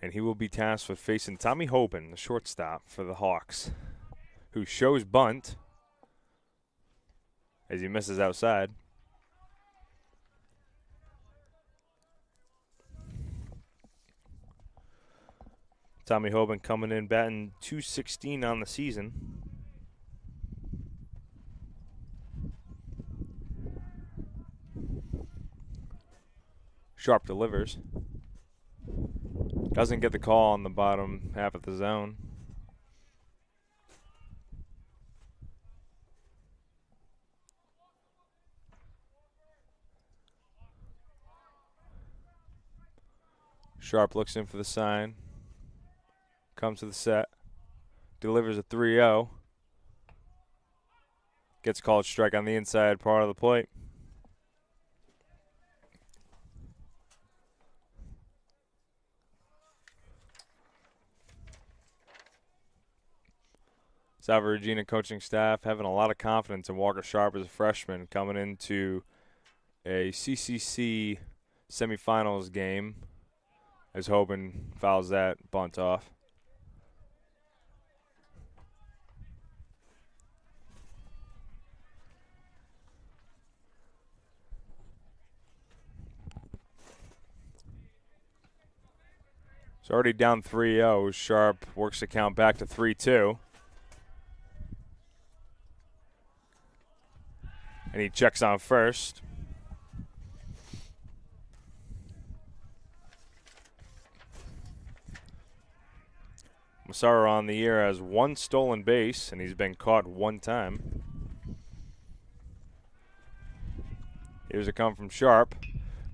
And he will be tasked with facing Tommy Hoban, the shortstop for the Hawks, who shows bunt as he misses outside. Tommy Hoban coming in batting .216 on the season. Sharp delivers. Doesn't get the call on the bottom half of the zone. Sharp looks in for the sign. Comes to the set. Delivers a 3-0. Gets called strike on the inside part of the plate. Salve Regina coaching staff having a lot of confidence in Walker Sharp as a freshman coming into a CCC semifinals game as Hoban fouls that bunt off. It's already down 3-0. Sharp works the count back to 3-2. And he checks on first. Massaro on the year has 1 stolen base, and he's been caught 1 time. Here's a come from Sharp.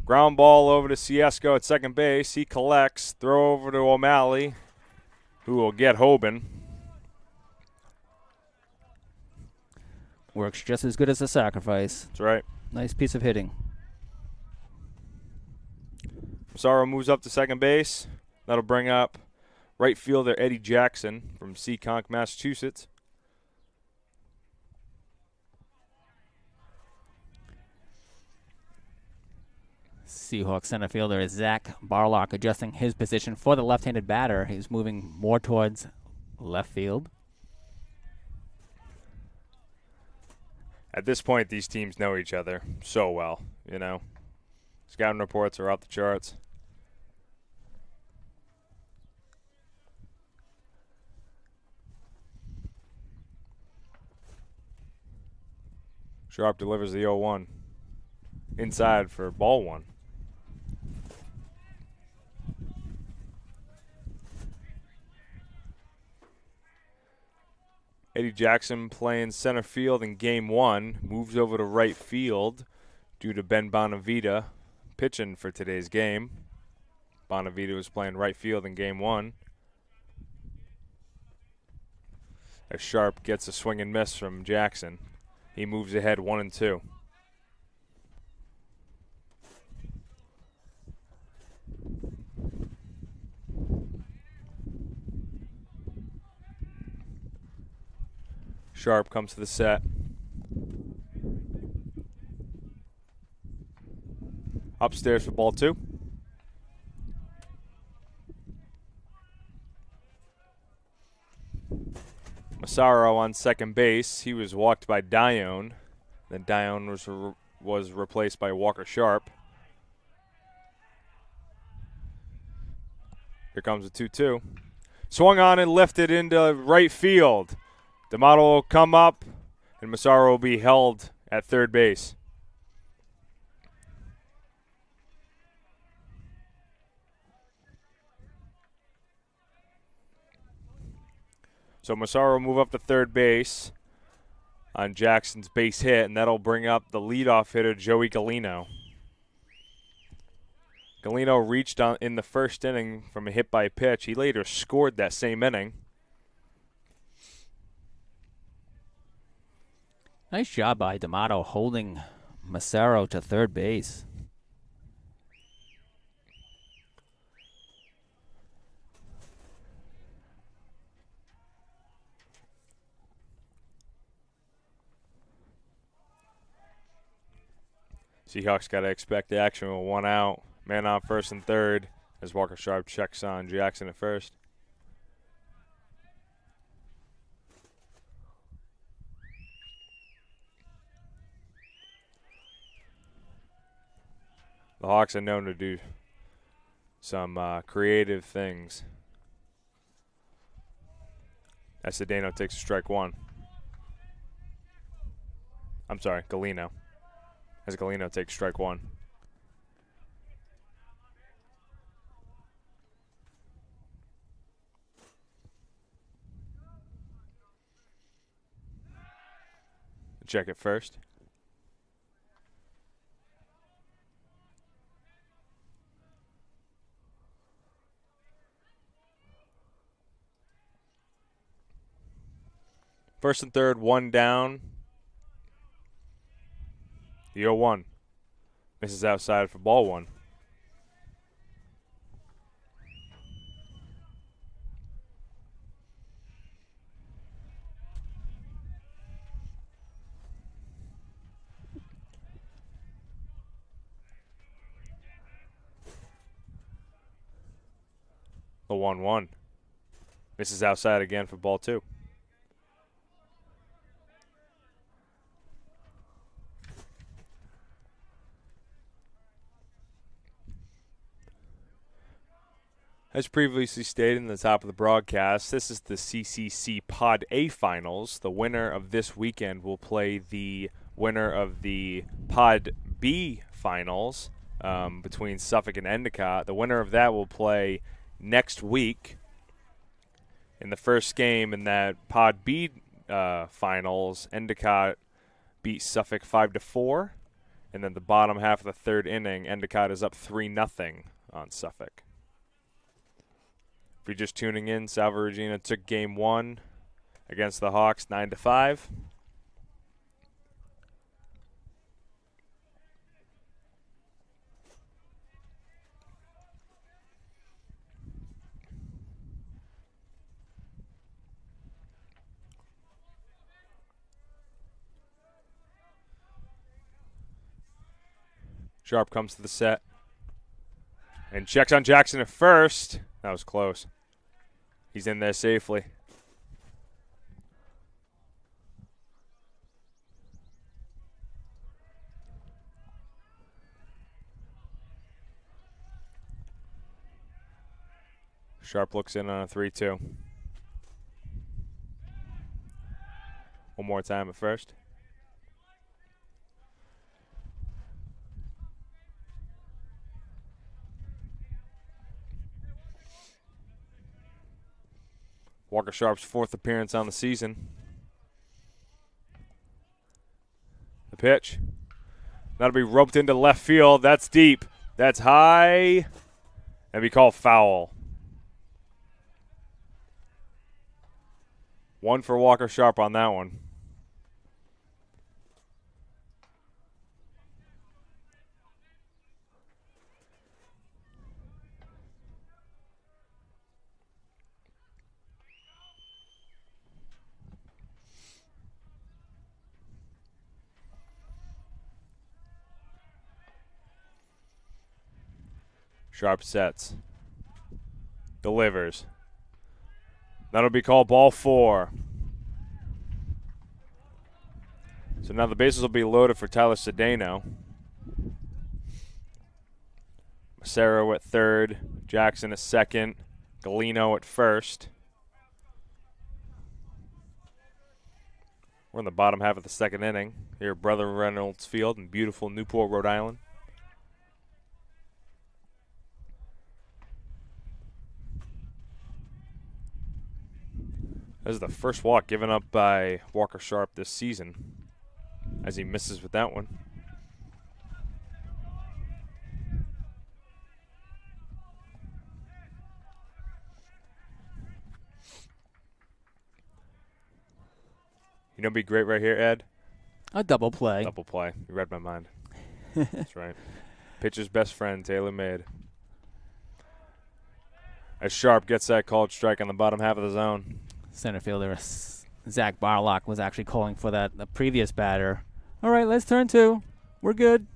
Ground ball over to Ciesco at second base. He collects. Throw over to O'Malley, who will get Hoban. Works just as good as a sacrifice. That's right. Nice piece of hitting. Massaro moves up to second base. That'll bring up right fielder Eddie Jackson from Seekonk, Massachusetts. Seahawks center fielder is Zach Barlock adjusting his position for the left-handed batter. He's moving more towards left field. At this point, these teams know each other so well, you know. Scouting reports are off the charts. Sharp delivers the 0-1. Inside for ball 1. Eddie Jackson playing center field in game 1. Moves over to right field due to Ben Bonavita pitching for today's game. Bonavita was playing right field in game 1. As Sharp gets a swing and miss from Jackson. He moves ahead 1-2. Sharp comes to the set. Upstairs for ball 2. Massaro on second base. He was walked by Dione. Then Dione was replaced by Walker Sharp. Here comes the 2-2. Swung on and lifted into right field. D'Amato will come up, and Massaro will be held at third base. So Massaro will move up to third base on Jackson's base hit, and that'll bring up the leadoff hitter, Joey Galino. Galino reached on in the first inning from a hit by pitch. He later scored that same inning. Nice job by D'Amato holding Massaro to third base. Seahawks got to expect action with 1 out. Man on first and third as Walker Sharp checks on Jackson at first. The Hawks are known to do some creative things. As Cedeno takes strike one. I'm sorry, Galeno. As Galeno takes strike one. Check it first. First and third, one down. The 0-1 misses outside for ball one. The 1-1 misses outside again for ball two. As previously stated in the top of the broadcast, this is the CCC Pod A Finals. The winner of this weekend will play the winner of the Pod B Finals between Suffolk and Endicott. The winner of that will play next week. In the first game in that Pod B Finals, Endicott beat Suffolk 5-4. And then the bottom half of the third inning, Endicott is up 3-0 on Suffolk. If you're just tuning in, Salve Regina took game one against the Hawks 9-5. Sharp comes to the set and checks on Jackson at first. That was close. He's in there safely. Sharp looks in on a 3-2. One more time at first. Walker Sharp's fourth appearance on the season. The pitch. That'll be roped into left field. That's deep. That's high. That'll be called foul. One for Walker Sharp on that one. Sharp sets. Delivers. That'll be called ball four. So now the bases will be loaded for Tyler Cedeno. Macero at third. Jackson at second. Galeno at first. We're in the bottom half of the second inning here at Brother Reynolds Field in beautiful Newport, Rhode Island. This is the first walk given up by Walker Sharp this season as he misses with that one. You know, what'd be great right here, Ed? A double play. Double play. You read my mind. That's right. Pitcher's best friend, Taylor made. As Sharp gets that called strike on the bottom half of the zone. Center fielder Zach Barlock was actually calling for that the previous batter. All right, let's turn two. We're good.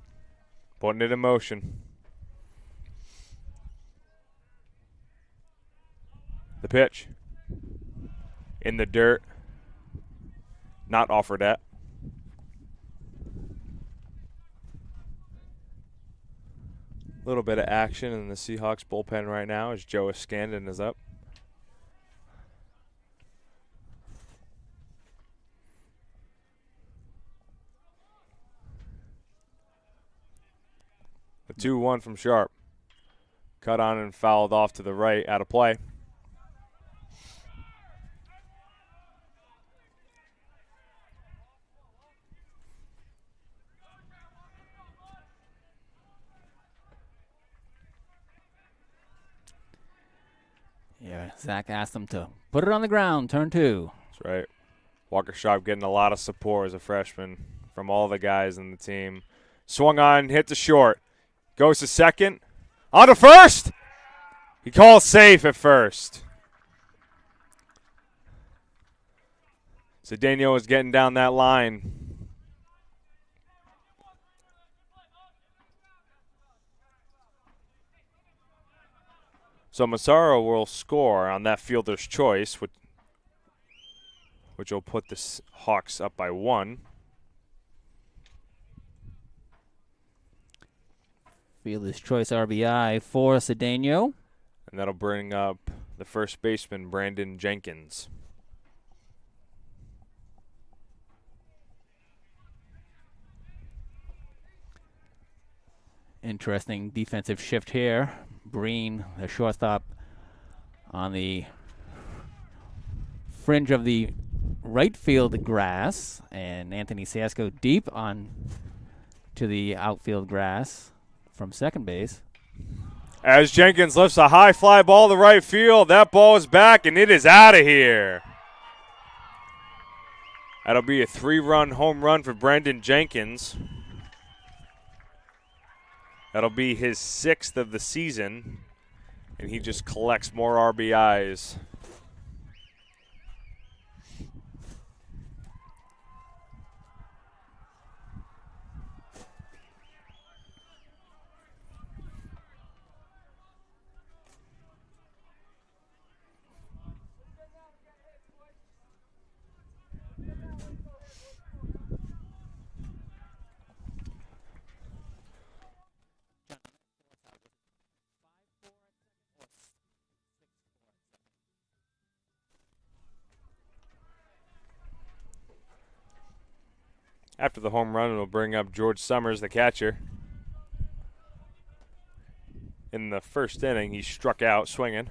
Putting it in motion. The pitch. In the dirt. Not offered at. A little bit of action in the Seahawks bullpen right now as Joe Iskandon is up. The 2-1 from Sharp. Cut on and fouled off to the right, out of play. Yeah, Zach asked him to put it on the ground, turn 2. That's right. Walker Sharp getting a lot of support as a freshman from all the guys in the team. Swung on, hit the short. Goes to second. On to first! He calls safe at first. Cedeno is getting down that line. So Massaro will score on that fielder's choice, which will put the Hawks up by 1. Fielder's choice RBI for Cedeno. And that'll bring up the first baseman, Brandon Jenkins. Interesting defensive shift here. Breen, the shortstop, on the fringe of the right field grass, and Anthony Siesco deep on to the outfield grass from second base. As Jenkins lifts a high fly ball to right field, that ball is back, and it is out of here. That'll be a 3-run home run for Brandon Jenkins. That'll be his 6th of the season, and he just collects more RBIs. After the home run, it'll bring up George Summers, the catcher. In the first inning, he struck out swinging.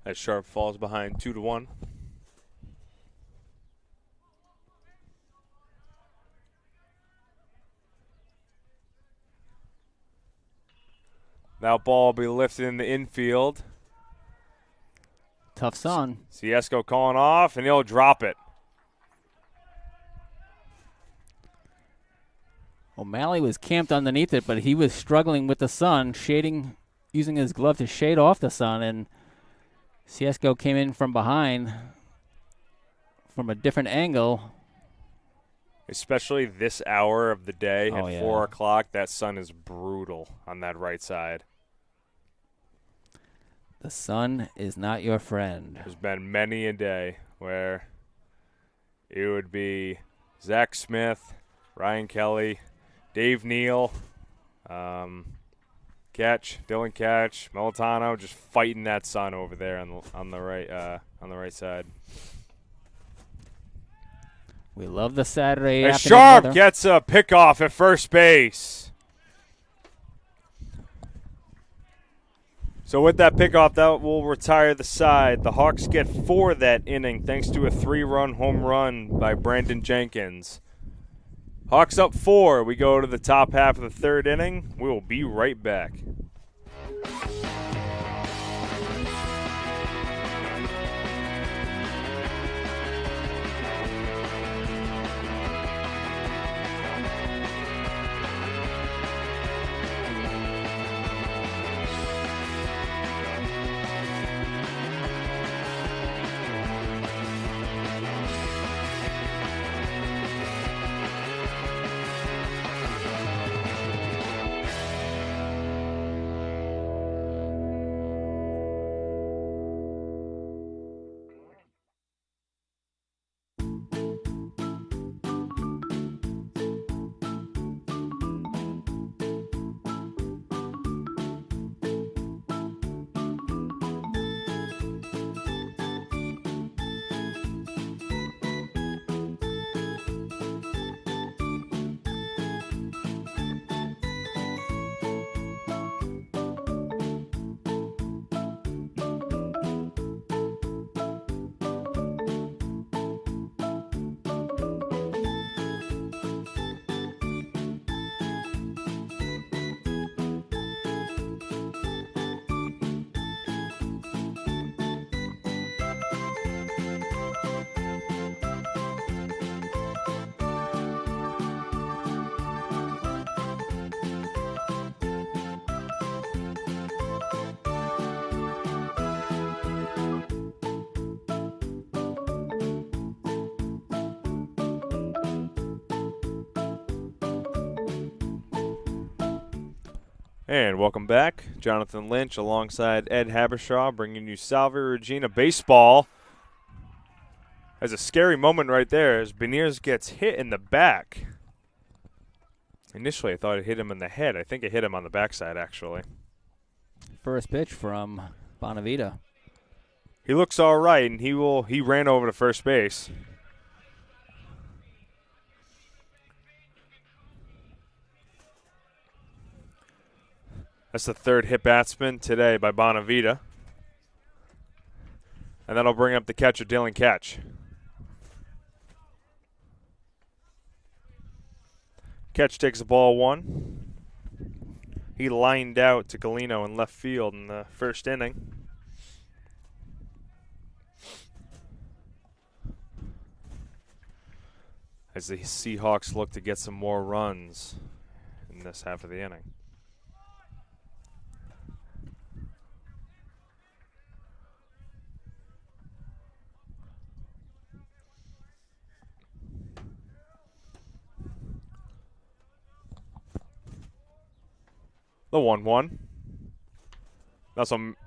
As Sharp falls behind 2-1. That ball will be lifted in the infield. Tough sun. Siesco calling off, and he'll drop it. O'Malley was camped underneath it, but he was struggling with the sun, using his glove to shade off the sun, and Siesco came in from behind from a different angle. Especially this hour of the day at 4 yeah. o'clock, that sun is brutal on that right side. The sun is not your friend. There's been many a day where it would be Zach Smith, Ryan Kelly, Dave Neal, Dylan Catch, Militano, just fighting that sun over there on the right side. We love the Saturday As afternoon Sharp weather. gets a pickoff at first base. So with that pickoff, that will retire the side. The Hawks get 4 that inning thanks to a 3-run home run by Brandon Jenkins. Hawks up 4. We go to the top half of the third inning. We will be right back. And welcome back. Jonathan Lynch alongside Ed Habershaw bringing you Salve Regina baseball. There's a scary moment right there as Beniers gets hit in the back. Initially, I thought it hit him in the head. I think it hit him on the backside, actually. First pitch from Bonavita. He looks all right, and he ran over to first base. That's the third hit batsman today by Bonavita. And that'll bring up the catcher, Dylan Catch. Catch takes the ball one. He lined out to Galino in left field in the first inning. As the Seahawks look to get some more runs in this half of the inning. The 1-1.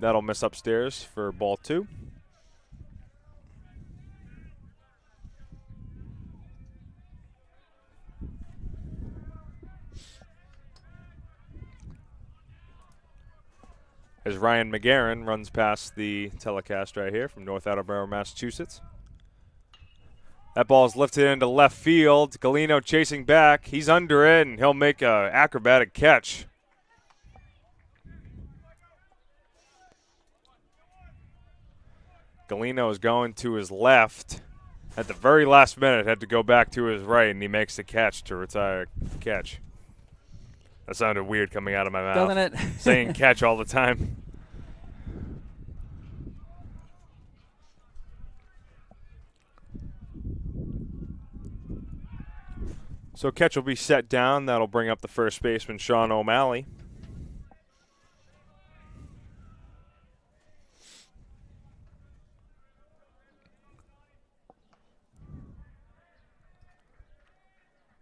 That'll miss upstairs for ball two. As Ryan McGarren runs past the telecast right here from North Attleboro, Massachusetts. That ball is lifted into left field. Galino chasing back. He's under it, and he'll make an acrobatic catch. Galino is going to his left. At the very last minute, had to go back to his right, and he makes the catch to retire catch. That sounded weird coming out of my mouth. Doesn't it? Saying catch all the time. So catch will be set down. That'll bring up the first baseman, Sean O'Malley.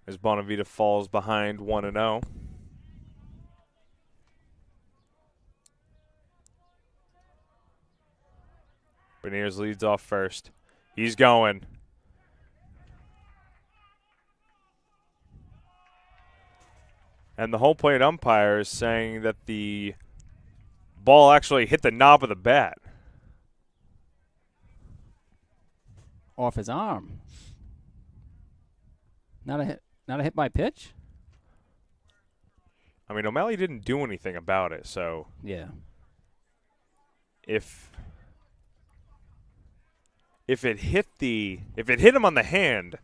As Bonavita falls behind 1-0. Beniers leads off first. He's going. And the home plate umpire is saying that the ball actually hit the knob of the bat. Off his arm. Not a hit by pitch? I mean, O'Malley didn't do anything about it, so Yeah. if it hit him on the hand,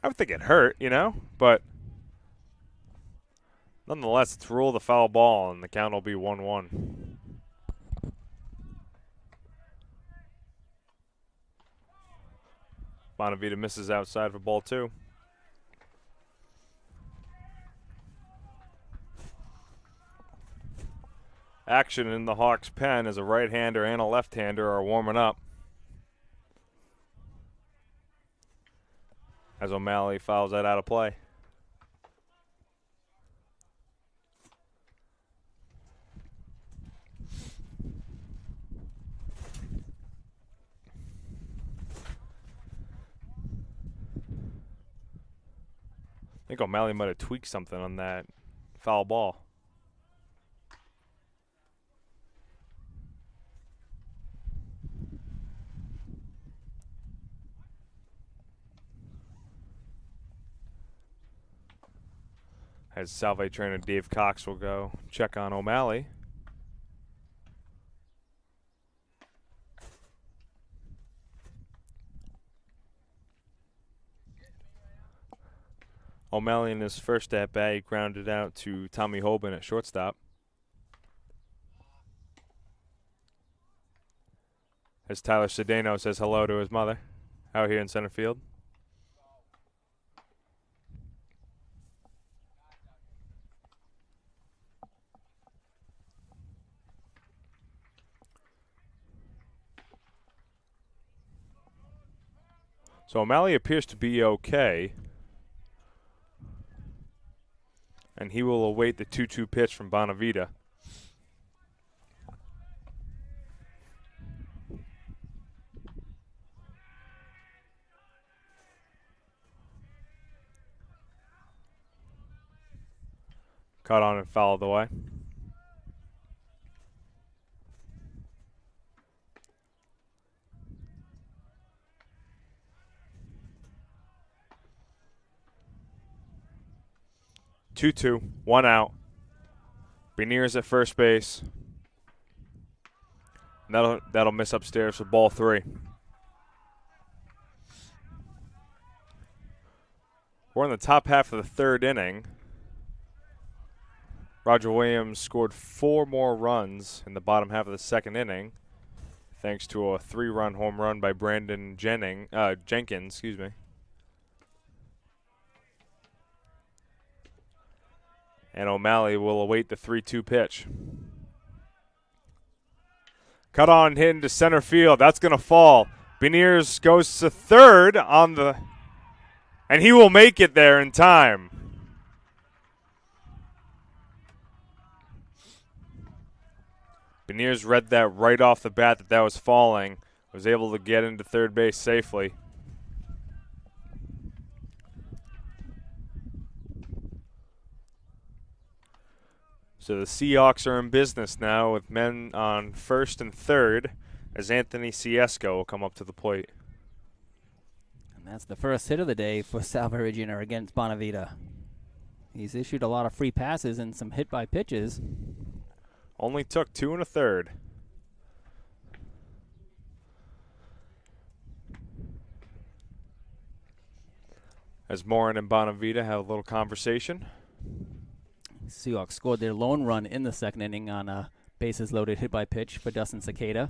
I would think it hurt, but nonetheless, it's rule the foul ball, and the count will be 1-1. Bonavita misses outside for ball two. Action in the Hawks' pen as a right-hander and a left-hander are warming up. As O'Malley fouls that out of play. I think O'Malley might have tweaked something on that foul ball. As Salve trainer Dave Cox will go check on O'Malley. O'Malley in his first at-bat, he grounded out to Tommy Hoban at shortstop. As Tyler Cedeno says hello to his mother out here in center field. So O'Malley appears to be okay. and he will await the 2-2 pitch from Bonavita. Caught on and fouled away. Two, 1 out. Beniers at first base. That'll miss upstairs for ball 3. We're in the top half of the 3rd inning. Roger Williams scored 4 more runs in the bottom half of the 2nd inning, thanks to a 3-run home run by Brandon Jenkins. And O'Malley will await the 3-2 pitch. Cut on, hit into center field. That's going to fall. Beniers goes to third and he will make it there in time. Beniers read that right off the bat that was falling. Was able to get into third base safely. So the Seahawks are in business now with men on first and third as Anthony Ciesco will come up to the plate. And that's the first hit of the day for Salve Regina against Bonavita. He's issued a lot of free passes and some hit by pitches. Only took 2 1/3. As Morin and Bonavita have a little conversation. Seahawks scored their lone run in the 2nd inning on a bases-loaded hit by pitch for Dustin Cicada.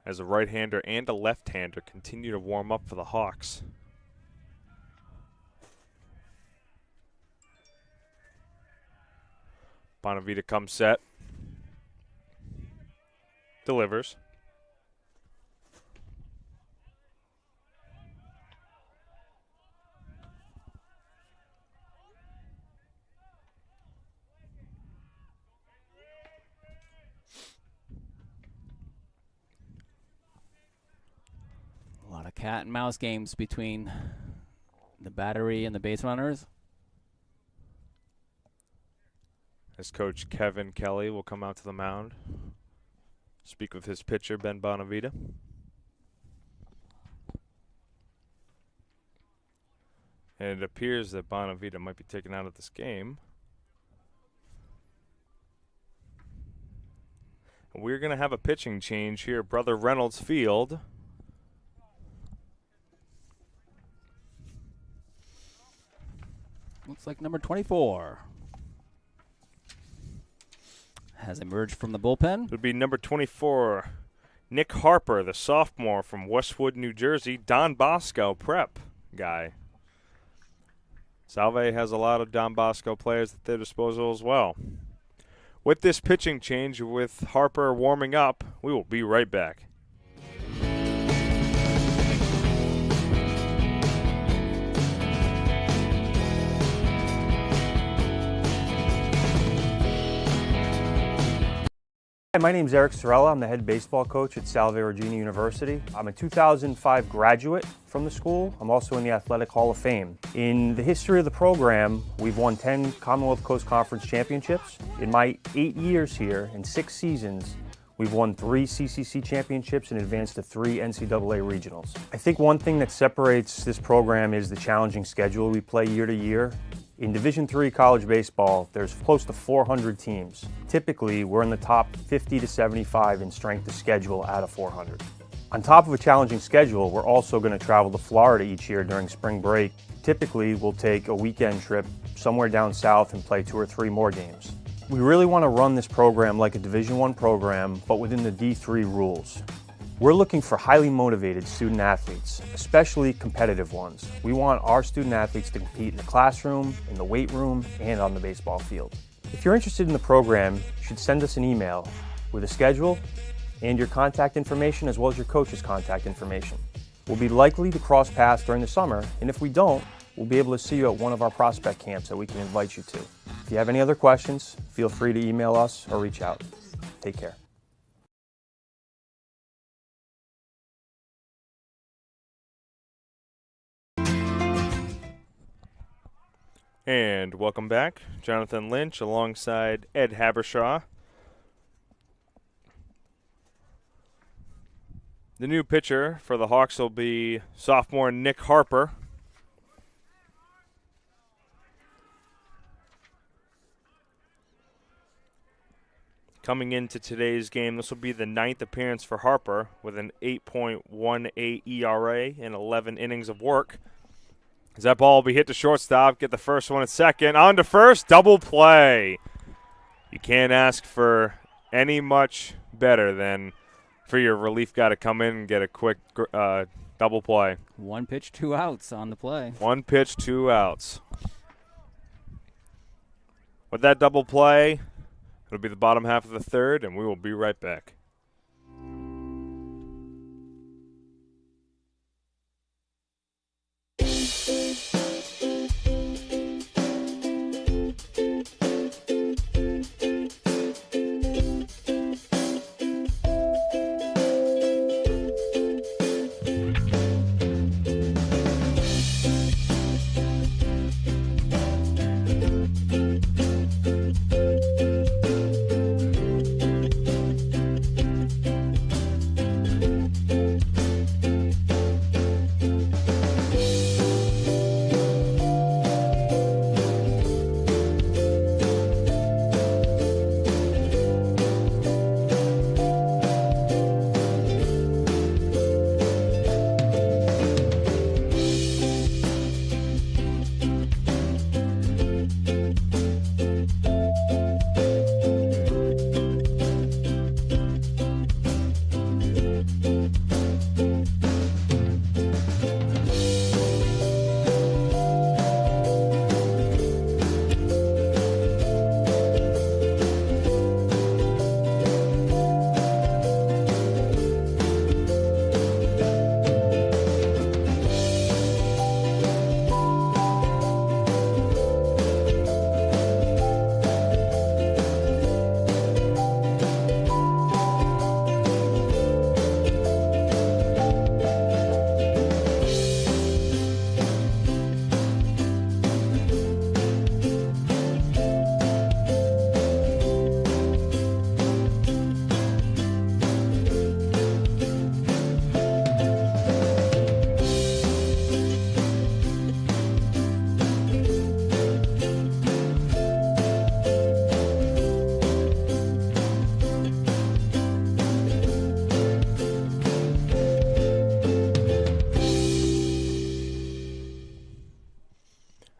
As a right-hander and a left-hander continue to warm up for the Hawks. Bonavita comes set. Delivers. A lot of cat and mouse games between the battery and the base runners. As Coach Kevin Kelly will come out to the mound, speak with his pitcher, Ben Bonavita. And it appears that Bonavita might be taken out of this game. We're going to have a pitching change here at Brother Reynolds Field. Looks like number 24 has emerged from the bullpen. It would be number 24, Nick Harper, the sophomore from Westwood, New Jersey, Don Bosco prep guy. Salve has a lot of Don Bosco players at their disposal as well. With this pitching change, with Harper warming up, we will be right back. Hi, my name is Eric Sorella. I'm the head baseball coach at Salve Regina University. I'm a 2005 graduate from the school. I'm also in the Athletic Hall of Fame. In the history of the program, we've won 10 Commonwealth Coast Conference championships. In my 8 years here, in 6 seasons, we've won 3 CCC championships and advanced to 3 NCAA regionals. I think one thing that separates this program is the challenging schedule we play year to year. In Division III college baseball, there's close to 400 teams. Typically, we're in the top 50 to 75 in strength of schedule out of 400. On top of a challenging schedule, we're also going to travel to Florida each year during spring break. Typically, we'll take a weekend trip somewhere down south and play 2 or 3 more games. We really want to run this program like a Division I program, but within the D3 rules. We're looking for highly motivated student athletes, especially competitive ones. We want our student athletes to compete in the classroom, in the weight room, and on the baseball field. If you're interested in the program, you should send us an email with a schedule and your contact information as well as your coach's contact information. We'll be likely to cross paths during the summer, and if we don't, we'll be able to see you at one of our prospect camps that we can invite you to. If you have any other questions, feel free to email us or reach out. Take care. And welcome back. Jonathan Lynch alongside Ed Habershaw. The new pitcher for the Hawks will be sophomore Nick Harper. Coming into today's game, this will be the 9th appearance for Harper with an 8.18 ERA and 11 innings of work. As that ball will be hit to shortstop, get the first one at second. On to first, double play. You can't ask for any much better than for your relief guy to come in and get a quick double play. 1 pitch, 2 outs on the play. 1 pitch, 2 outs. With that double play, it'll be the bottom half of the third, and we will be right back.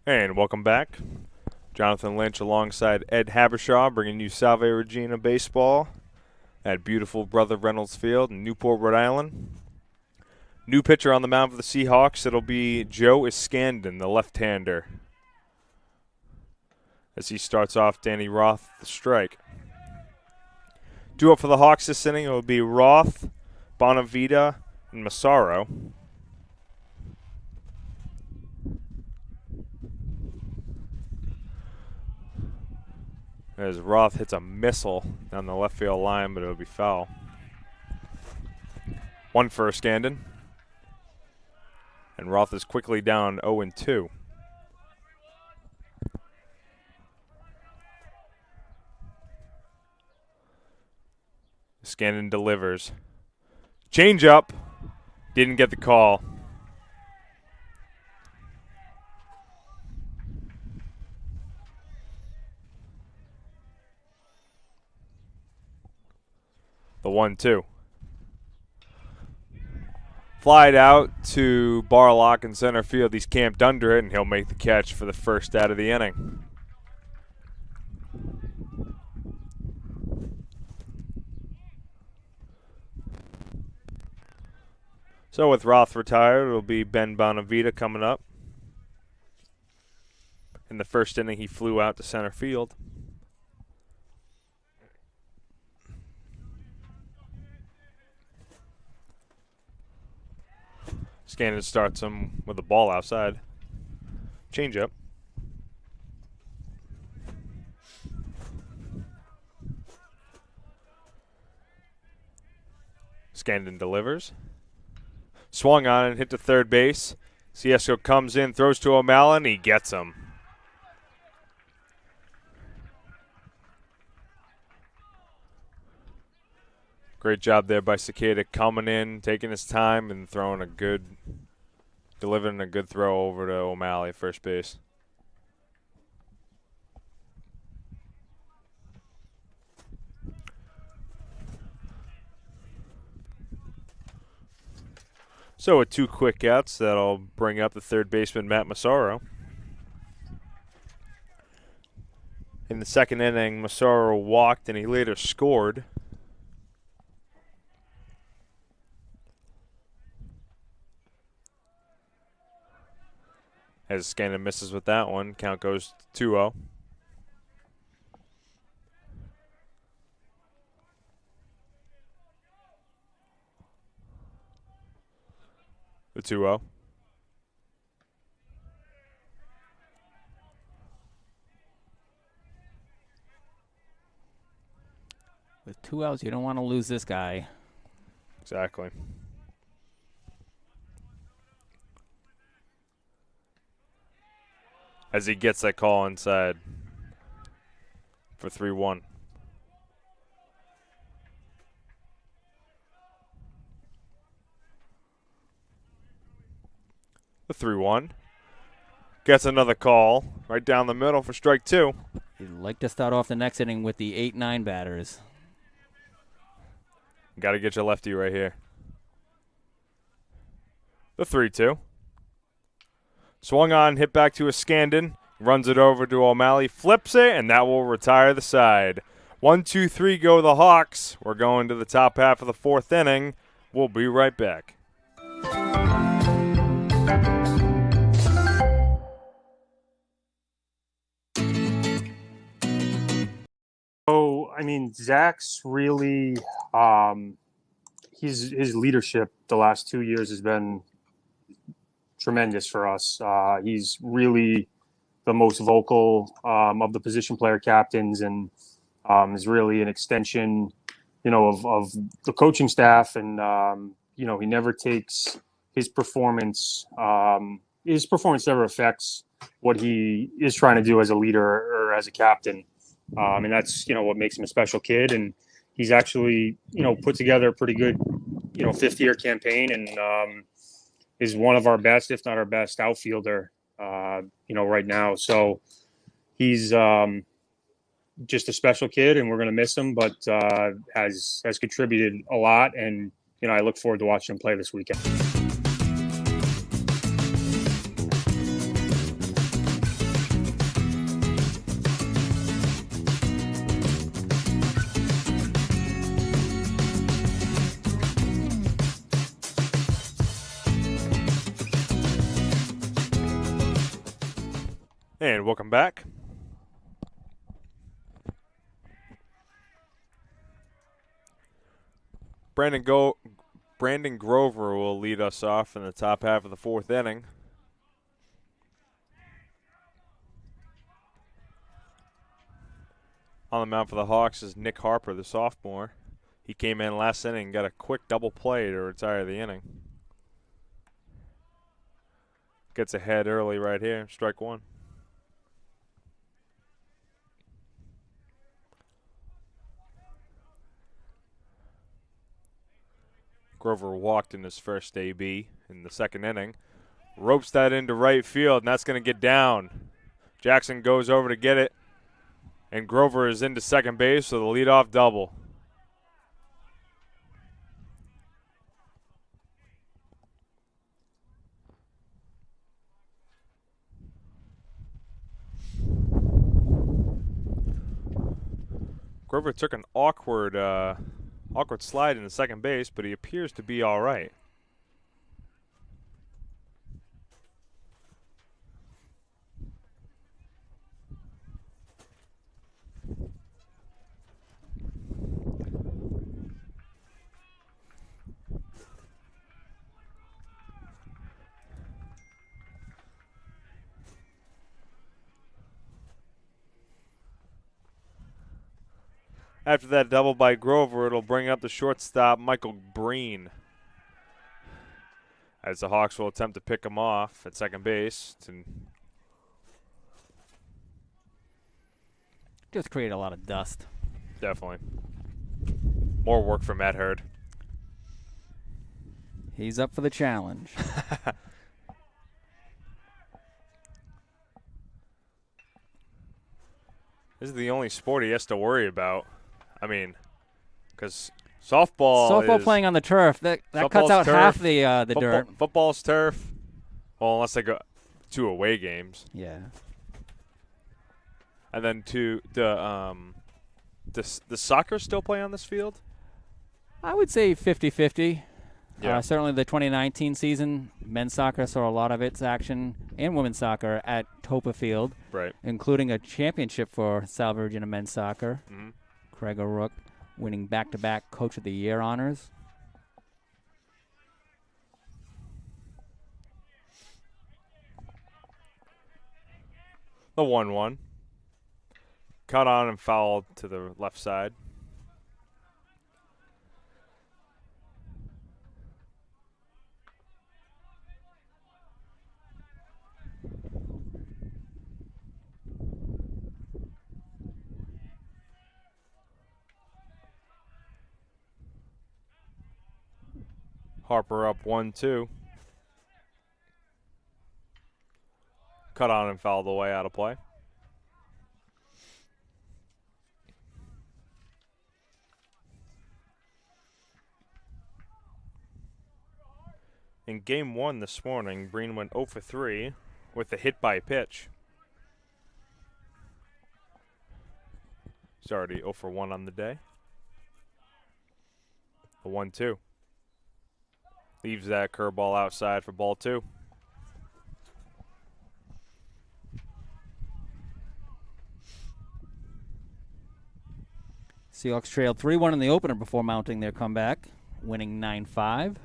And welcome back. Jonathan Lynch alongside Ed Habershaw bringing you Salve Regina baseball at beautiful Brother Reynolds Field in Newport, Rhode Island. New pitcher on the mound for the Seahawks. It'll be Joe Iskandon, the left-hander, as he starts off Danny Roth the strike. Due up for the Hawks this inning, it will be Roth, Bonavita, and Massaro. As Roth hits a missile down the left field line, but it'll be foul. One for Iskandon. And Roth is quickly down 0-2. Iskandon delivers. Change up. Didn't get the call. The 1-2. Fly it out to Barlock in center field. He's camped under it, and he'll make the catch for the first out of the inning. So with Roth retired, it'll be Ben Bonavita coming up. In the first inning, he flew out to center field. Scandon starts him with the ball outside. Change up. Scandon delivers. Swung on and hit to third base. Ciesco comes in, throws to O'Malley, and he gets him. Great job there by Cicada coming in, taking his time, and delivering a good throw over to O'Malley, first base. So with 2 quick outs, that'll bring up the third baseman, Matt Massaro. In the second inning, Massaro walked, and he later scored. As Scandon misses with that one, count goes to 2-0. The 2-0. With 2 outs, you don't want to lose this guy. Exactly. As he gets that call inside for 3-1. The 3-1. Gets another call right down the middle for strike 2. You'd like to start off the next inning with the 8-9 batters. Got to get your lefty right here. The 3-2. Swung on, hit back to a Scandon. Runs it over to O'Malley, flips it, and that will retire the side. 1-2-3 go the Hawks. We're going to the top half of the 4th inning. We'll be right back. So, I mean, Zach's really, his leadership the last 2 years has been tremendous for us. He's really the most vocal of the position player captains, and is really an extension, of the coaching staff. And he never takes his performance. His performance never affects what he is trying to do as a leader or as a captain. And that's, what makes him a special kid. And he's actually, put together a pretty good, 5th-year campaign, and is one of our best, if not our best outfielder, right now. So he's just a special kid, and we're going to miss him, but has contributed a lot. And, I look forward to watching him play this weekend. And welcome back. Brandon Grover will lead us off in the top half of the 4th inning. On the mound for the Hawks is Nick Harper, the sophomore. He came in last inning and got a quick double play to retire the inning. Gets ahead early right here, strike 1. Grover walked in his first AB in the 2nd inning. Ropes that into right field, and that's going to get down. Jackson goes over to get it, and Grover is into second base for the leadoff double. Grover took an awkward slide into second base, but he appears to be all right. After that double by Grover, it'll bring up the shortstop, Michael Breen. As the Hawks will attempt to pick him off at second base. Just create a lot of dust. Definitely. More work for Matt Hurd. He's up for the challenge. This is the only sport he has to worry about. I mean, because softball playing on the turf, that cuts out turf, half the dirt. Football's turf. Well, unless they go 2 away games. Yeah. And then does soccer still play on this field? I would say 50-50. Yeah. Certainly the 2019 season, men's soccer saw a lot of its action, and women's soccer at Topa Field, Right. including a championship for Salve Regina men's soccer. Mm-hmm. Craig O'Rourke winning back-to-back Coach of the Year honors. The 1-1. Cut on and fouled to the left side. Harper up 1-2. Cut on and fouled away out of play. In game 1 this morning, Breen went 0 for 3 with a hit by pitch. He's already 0 for 1 on the day. The 1-2. Leaves that curveball outside for ball 2. Seahawks trailed 3-1 in the opener before mounting their comeback, winning 9-5,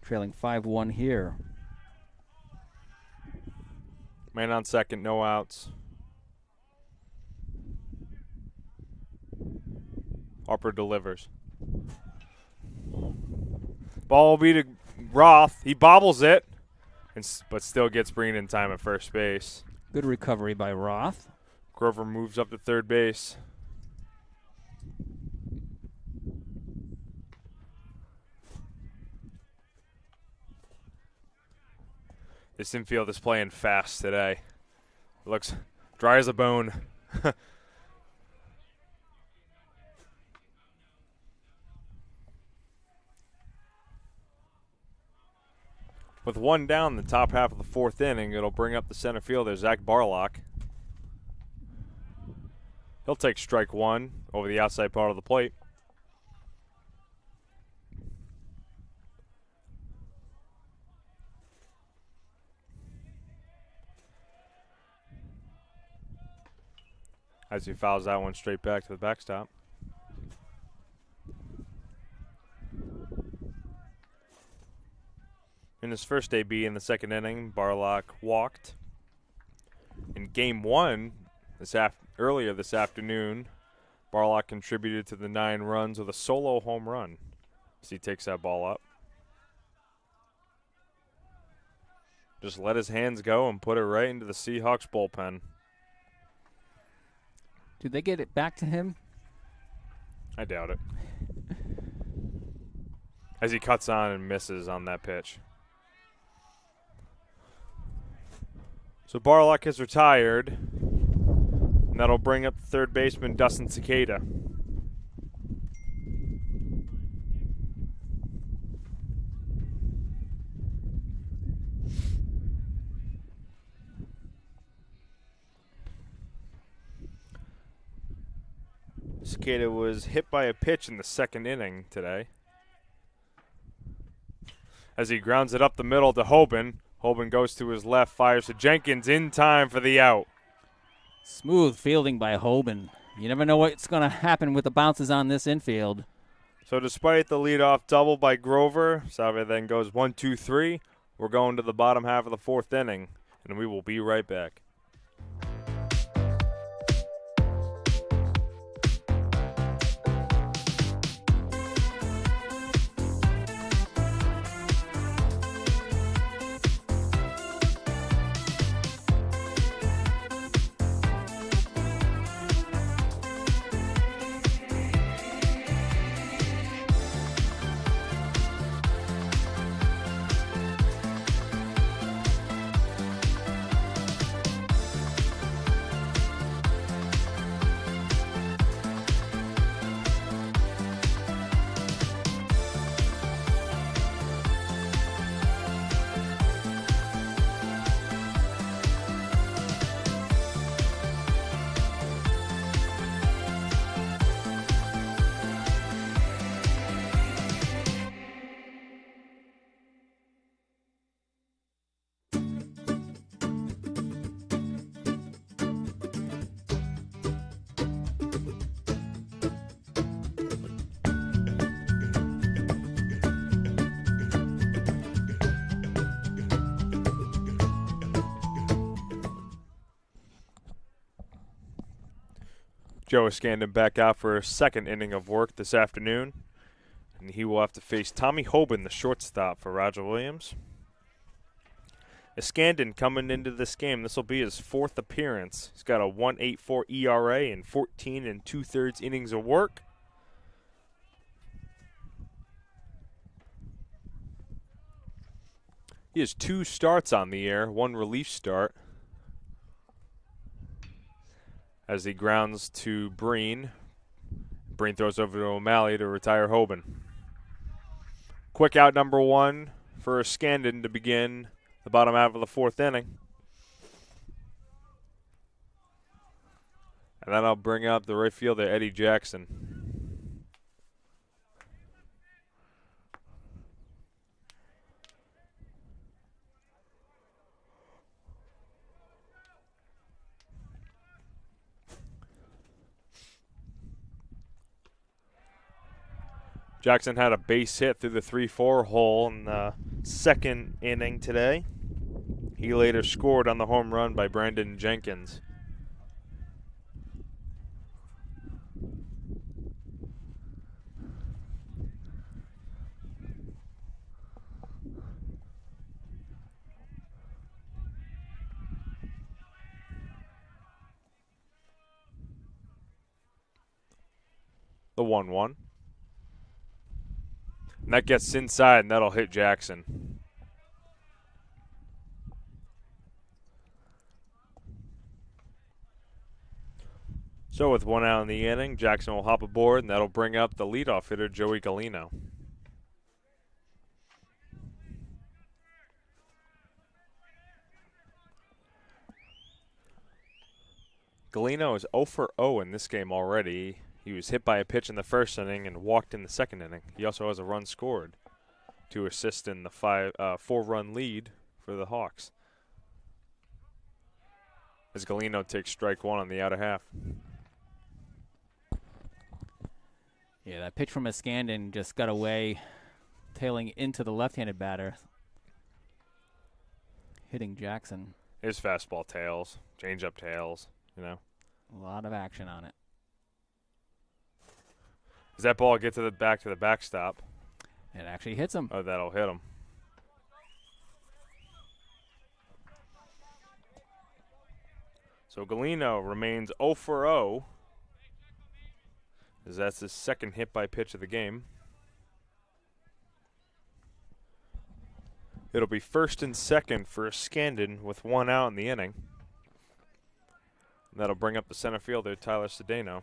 trailing 5-1 here. Man on second, no outs. Harper delivers. Ball will be to Roth. He bobbles it, but still gets Breen in time at first base. Good recovery by Roth. Grover moves up to third base. This infield is playing fast today. It looks dry as a bone. With one down in the top half of the 4th inning, it'll bring up the center fielder, Zach Barlock. He'll take strike 1 over the outside part of the plate. As he fouls that one straight back to the backstop. In his first AB in the 2nd inning, Barlock walked. In game 1, earlier this afternoon, Barlock contributed to the 9 runs with a solo home run as he takes that ball up. Just let his hands go and put it right into the Seahawks bullpen. Did they get it back to him? I doubt it. As he cuts on and misses on that pitch. So Barlock is retired, and that'll bring up third baseman Dustin Cicada. Cicada was hit by a pitch in the 2nd inning today. As he grounds it up the middle to Hoban. Hoban goes to his left, fires to Jenkins in time for the out. Smooth fielding by Hoban. You never know what's going to happen with the bounces on this infield. So despite the leadoff double by Grover, Salve then goes 1-2-3. We're going to the bottom half of the 4th inning, and we will be right back. Joe Scandon back out for a second inning of work this afternoon. And he will have to face Tommy Hoban, the shortstop for Roger Williams. Scandon coming into this game, this will be his 4th appearance. He's got a 1.84 ERA and 14 2/3 innings of work. He has 2 starts on the year, 1 relief start. As he grounds to Breen. Breen throws over to O'Malley to retire Hoban. Quick out number 1 for Scandon to begin the bottom half of the 4th inning. And then I'll bring up the right fielder, Eddie Jackson. Jackson had a base hit through the 3-4 hole in the 2nd inning today. He later scored on the home run by Brandon Jenkins. The 1-1. And that gets inside, and that'll hit Jackson. So with 1 out in the inning, Jackson will hop aboard, and that'll bring up the leadoff hitter, Joey Galino. Galino is 0 for 0 in this game already. He was hit by a pitch in the 1st inning and walked in the 2nd inning. He also has a run scored to assist in the 4-run lead for the Hawks. As Galino takes strike 1 on the outer half. Yeah, that pitch from Scandon just got away, tailing into the left-handed batter, hitting Jackson. His fastball tails, change-up tails, you know. A lot of action on it. Does that ball get to the backstop? It actually hits him. Oh, that'll hit him. So Galino remains 0 for 0. As that's his 2nd hit by pitch of the game. It'll be 1st and 2nd for Scandon with 1 out in the inning. And that'll bring up the center fielder, Tyler Cedeno.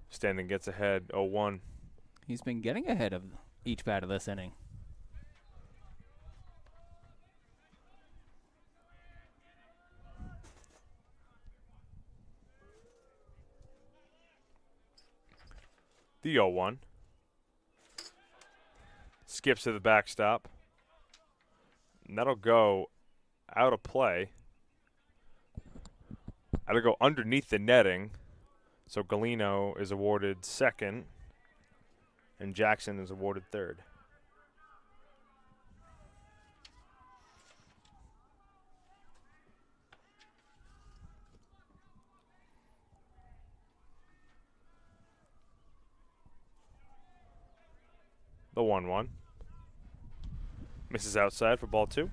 Standing gets ahead 0-1. He's been getting ahead of each batter this inning. The 0-1. Skips to the backstop. And that'll go out of play. That'll go underneath the netting. So Galino is awarded 2nd, and Jackson is awarded 3rd. The 1-1. Misses outside for ball 2.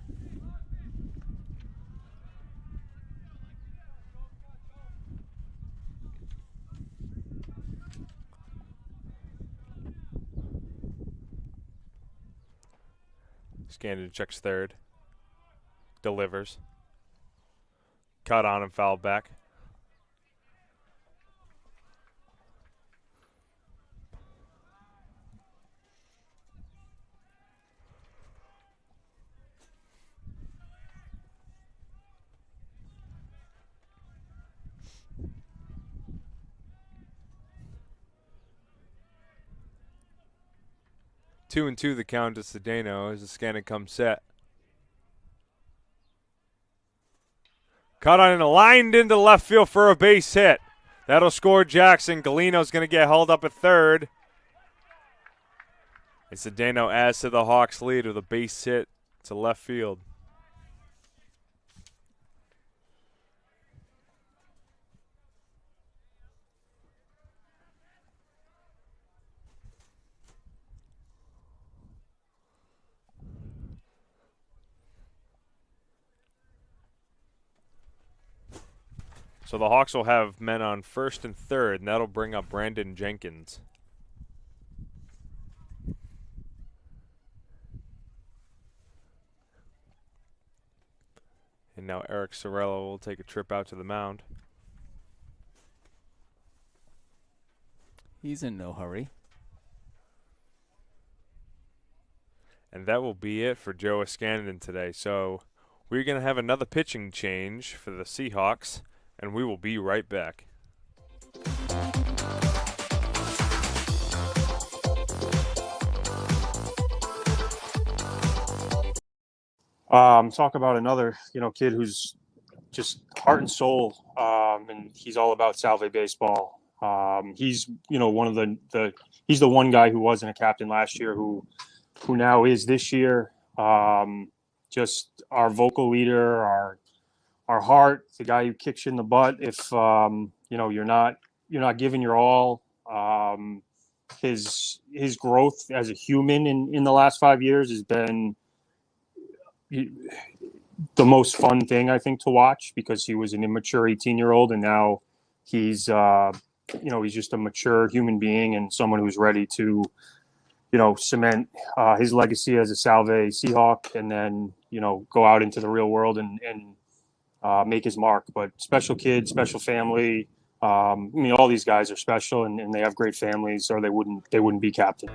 Scandon checks 3rd. Delivers. Caught on and fouled back. Two and 2 the count to Cedeno as the Scandon comes set. Caught on and lined into left field for a base hit. That'll score Jackson. Galino's going to get held up at 3rd. And Cedeno adds to the Hawks' lead with a base hit to left field. So the Hawks will have men on first and third, and that'll bring up Brandon Jenkins. And now Eric Sorello will take a trip out to the mound. He's in no hurry. And that will be it for Joe Escandon today. So we're going to have another pitching change for the Seahawks, and we will be right back. Talk about another, kid who's just heart and soul, and he's all about Salve baseball. He's, one of he's the one guy who wasn't a captain last year who now is this year. Just our vocal leader, our heart, the guy who kicks you in the butt if you're not giving your all. His growth as a human in the last 5 years has been the most fun thing I think to watch, because he was an immature 18-year-old and now he's he's just a mature human being and someone who's ready to cement his legacy as a Salve Seahawk, and then go out into the real world and make his mark. But special kid, special family. All these guys are special and they have great families, or they wouldn't be captain.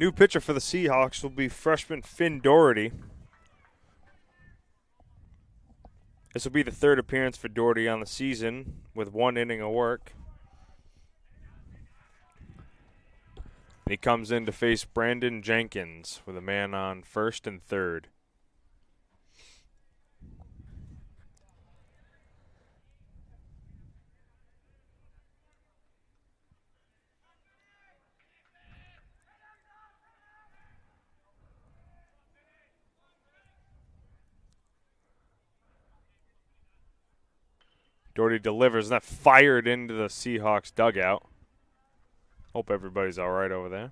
New pitcher for the Seahawks will be freshman Finn Doherty. This will be the third appearance for Doherty on the season with 1 inning of work. And he comes in to face Brandon Jenkins with a man on first and third. Doherty delivers, and that fired into the Seahawks dugout. Hope everybody's all right over there.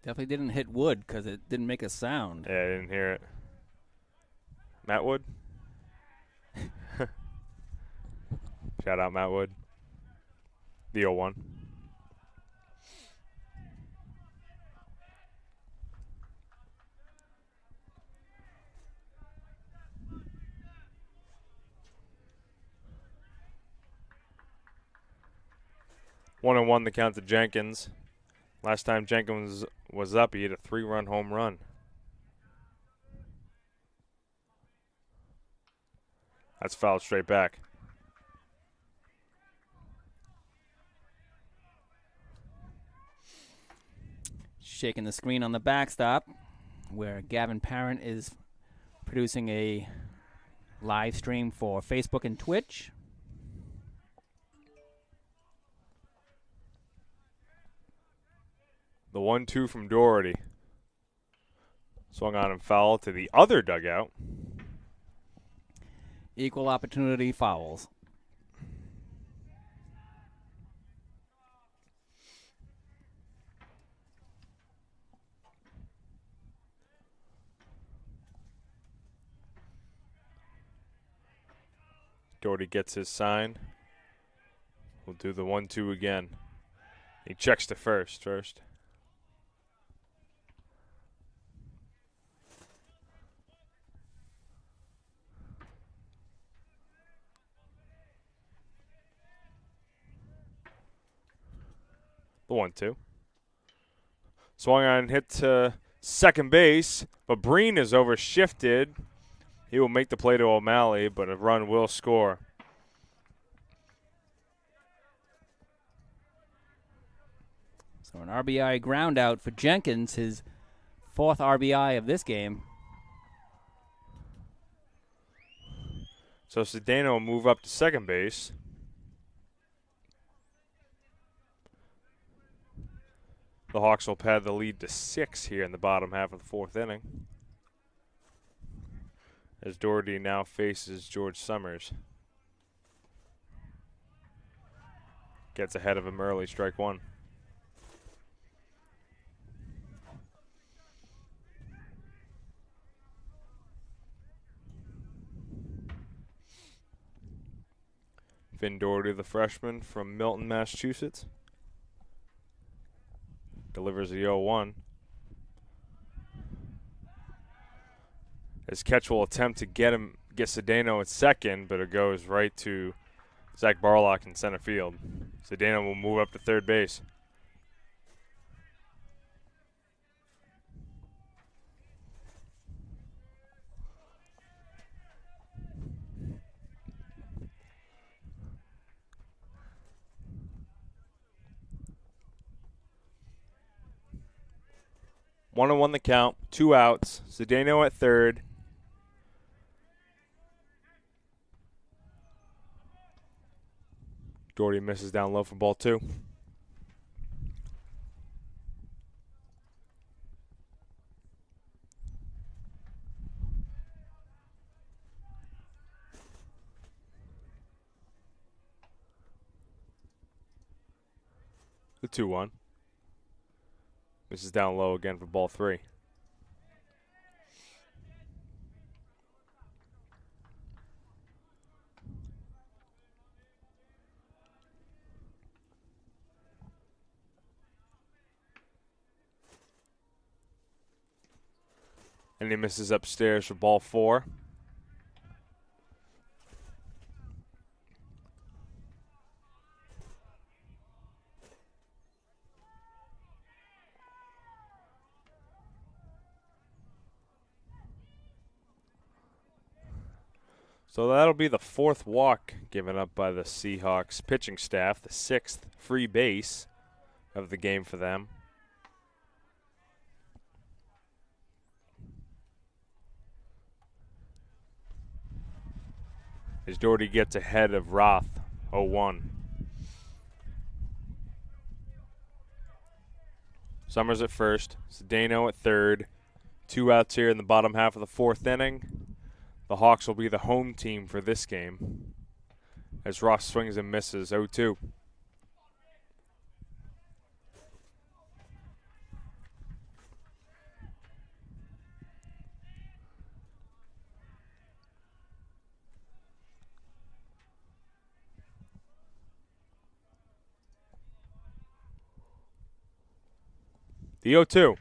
Definitely didn't hit wood because it didn't make a sound. Yeah, I didn't hear it. Matt Wood? Shout out Matt Wood. The 0-1. 1-1 the count to Jenkins. Last time Jenkins was up, he hit a 3-run home run. That's fouled straight back. Shaking the screen on the backstop, where Gavin Parent is producing a live stream for Facebook and Twitch. The 1-2 from Doherty. Swung on and foul to the other dugout. Equal opportunity fouls. Doherty gets his sign. We'll do the 1-2 again. He checks to first. The 1-2. Swung on and hit to second base, but Breen is overshifted. He will make the play to O'Malley, but a run will score. So an RBI ground out for Jenkins, his 4th RBI of this game. So Cedeno will move up to second base. The Hawks will pad the lead to 6 here in the bottom half of the 4th inning, as Doherty now faces George Summers. Gets ahead of him early, strike one. Finn Doherty, the freshman from Milton, Massachusetts. Delivers the 0-1. As Ketch will attempt to get Cedeno at second, but it goes right to Zach Barlock in center field. Cedeno will move up to third base. One and one the count, 2 outs. Cedeno at third. Doherty misses down low for ball 2. The 2-1. Misses down low again for ball 3. And he misses upstairs for ball 4. So that'll be the 4th walk given up by the Seahawks pitching staff, the 6th free base of the game for them. As Doherty gets ahead of Roth, 0-1. Summers at first, Cedeno at third. 2 outs here in the bottom half of the 4th inning. The Hawks will be the home team for this game, as Roth swings and misses, 0-2. The 0-2.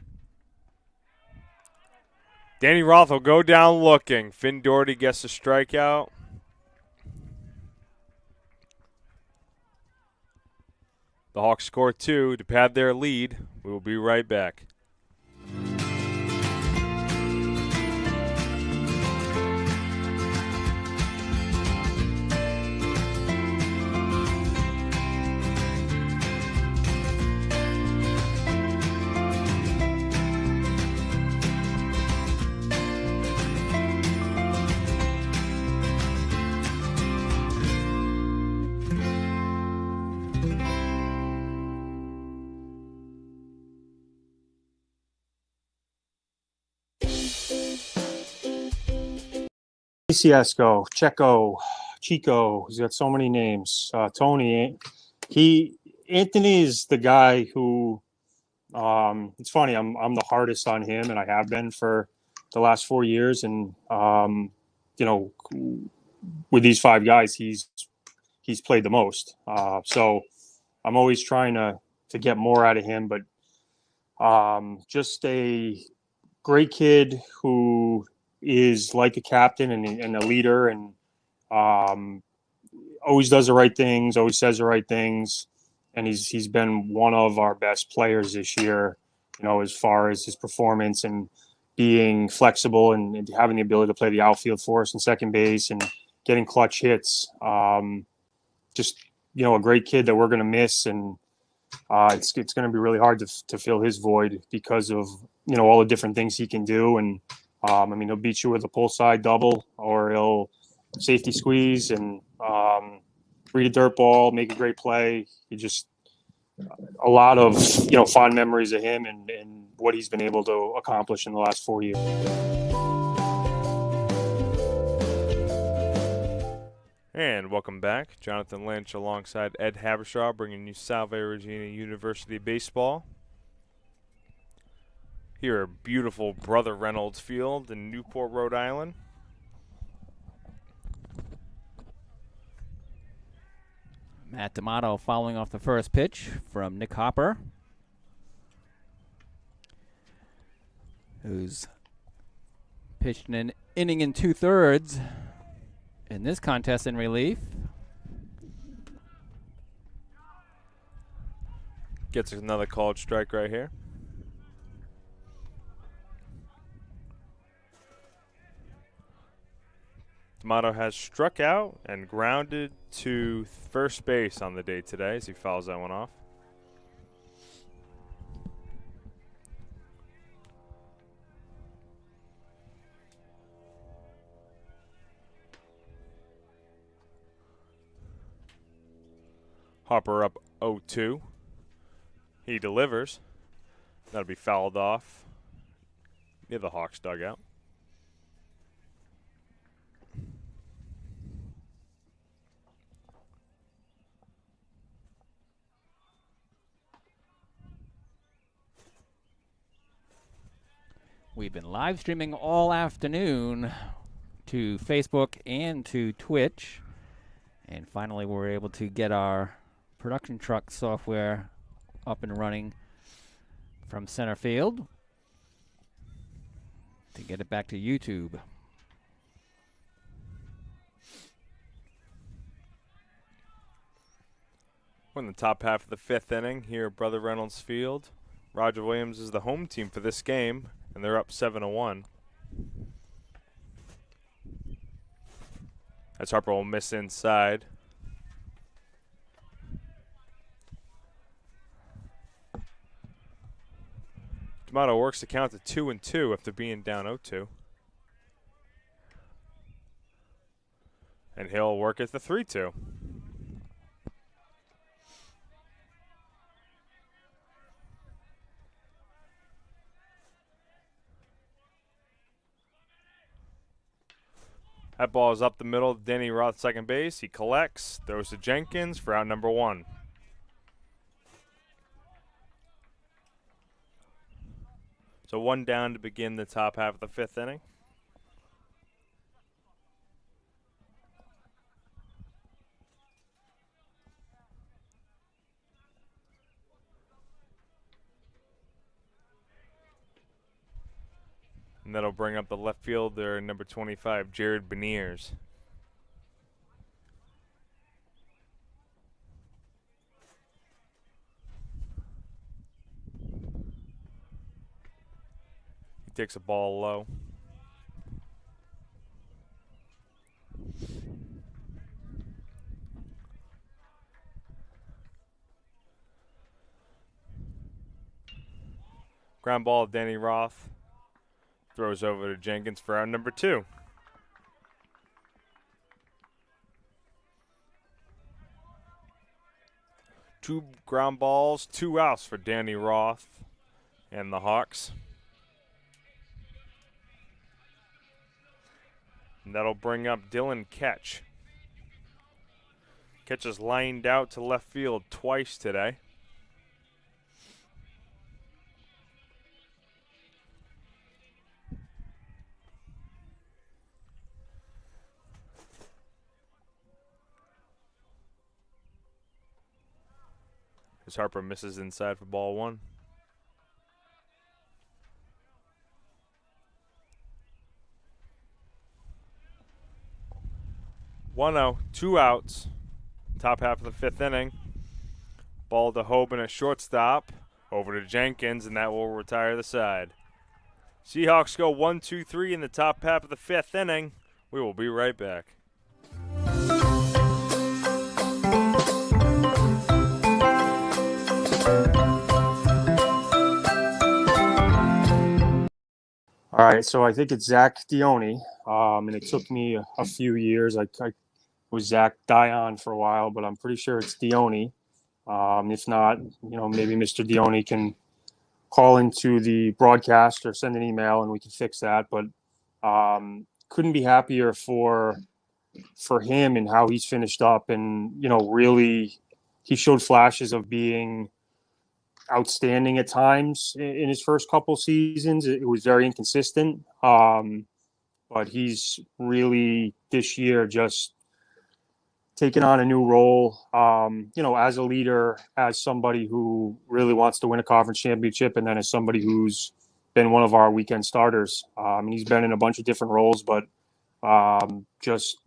Danny Roth will go down looking. Finn Doherty gets a strikeout. The Hawks score 2 to pad their lead. We will be right back. Ciesco, Checo, Chico. He's got so many names. Tony. Anthony is the guy who. It's funny. I'm the hardest on him, and I have been for the last 4 years. And with these 5 guys, he's played the most. So I'm always trying to get more out of him. But just a great kid who is like a captain and a leader, and always does the right things, always says the right things, and he's been one of our best players this year, as far as his performance and being flexible and having the ability to play the outfield for us and second base and getting clutch hits. Just a great kid that we're going to miss, and it's going to be really hard to fill his void because of all the different things he can do. And he'll beat you with a pull side double, or he'll safety squeeze and read a dirt ball, make a great play. He just a lot of fond memories of him and what he's been able to accomplish in the last 4 years. And welcome back. Jonathan Lynch alongside Ed Habershaw bringing you Salve Regina University baseball. Here at beautiful Brother Reynolds Field in Newport, Rhode Island. Matt D'Amato following off the first pitch from Nick Hopper, who's pitched an inning and 2/3 in this contest in relief. Gets another called strike right here. D'Amato has struck out and grounded to first base on the day today as he fouls that one off. Hopper up 0-2. He delivers. That'll be fouled off near the Hawks dugout. We've been live streaming all afternoon to Facebook and to Twitch. And finally, we're able to get our production truck software up and running from center field to get it back to YouTube. We're in the top half of the 5th inning here at Brother Reynolds Field. Roger Williams is the home team for this game, and they're up 7-1. As Harper will miss inside. D'Amato works the count to 2-2 after being down 0-2. And he'll work at the 3-2. That ball is up the middle. Denny Roth, second base. He collects, throws to Jenkins for out number 1. So 1 down to begin the top half of the 5th inning. And that'll bring up the left fielder, number 25, Jared Beniers. Takes a ball low. Ground ball, Danny Roth throws over to Jenkins for out number 2. Two ground balls, 2 outs for Danny Roth and the Hawks. And that'll bring up Dylan Ketch. Ketch is lined out to left field twice today. As Harper misses inside for ball 1. 1-0, 2 outs. Top half of the 5th inning. Ball to Hoban at shortstop. Over to Jenkins, and that will retire the side. Seahawks go 1-2-3 in the top half of the 5th inning. We will be right back. All right, so I think it's Zach Dione, and it took me a few years. I was Zach Dion for a while, but I'm pretty sure it's Dione. If not, maybe Mr. Dione can call into the broadcast or send an email, and we can fix that. But couldn't be happier for him and how he's finished up, and really, he showed flashes of being outstanding at times in his first couple seasons. It was very inconsistent, but he's really this year just taken on a new role, as a leader, as somebody who really wants to win a conference championship, and then as somebody who's been one of our weekend starters. And he's been in a bunch of different roles, but just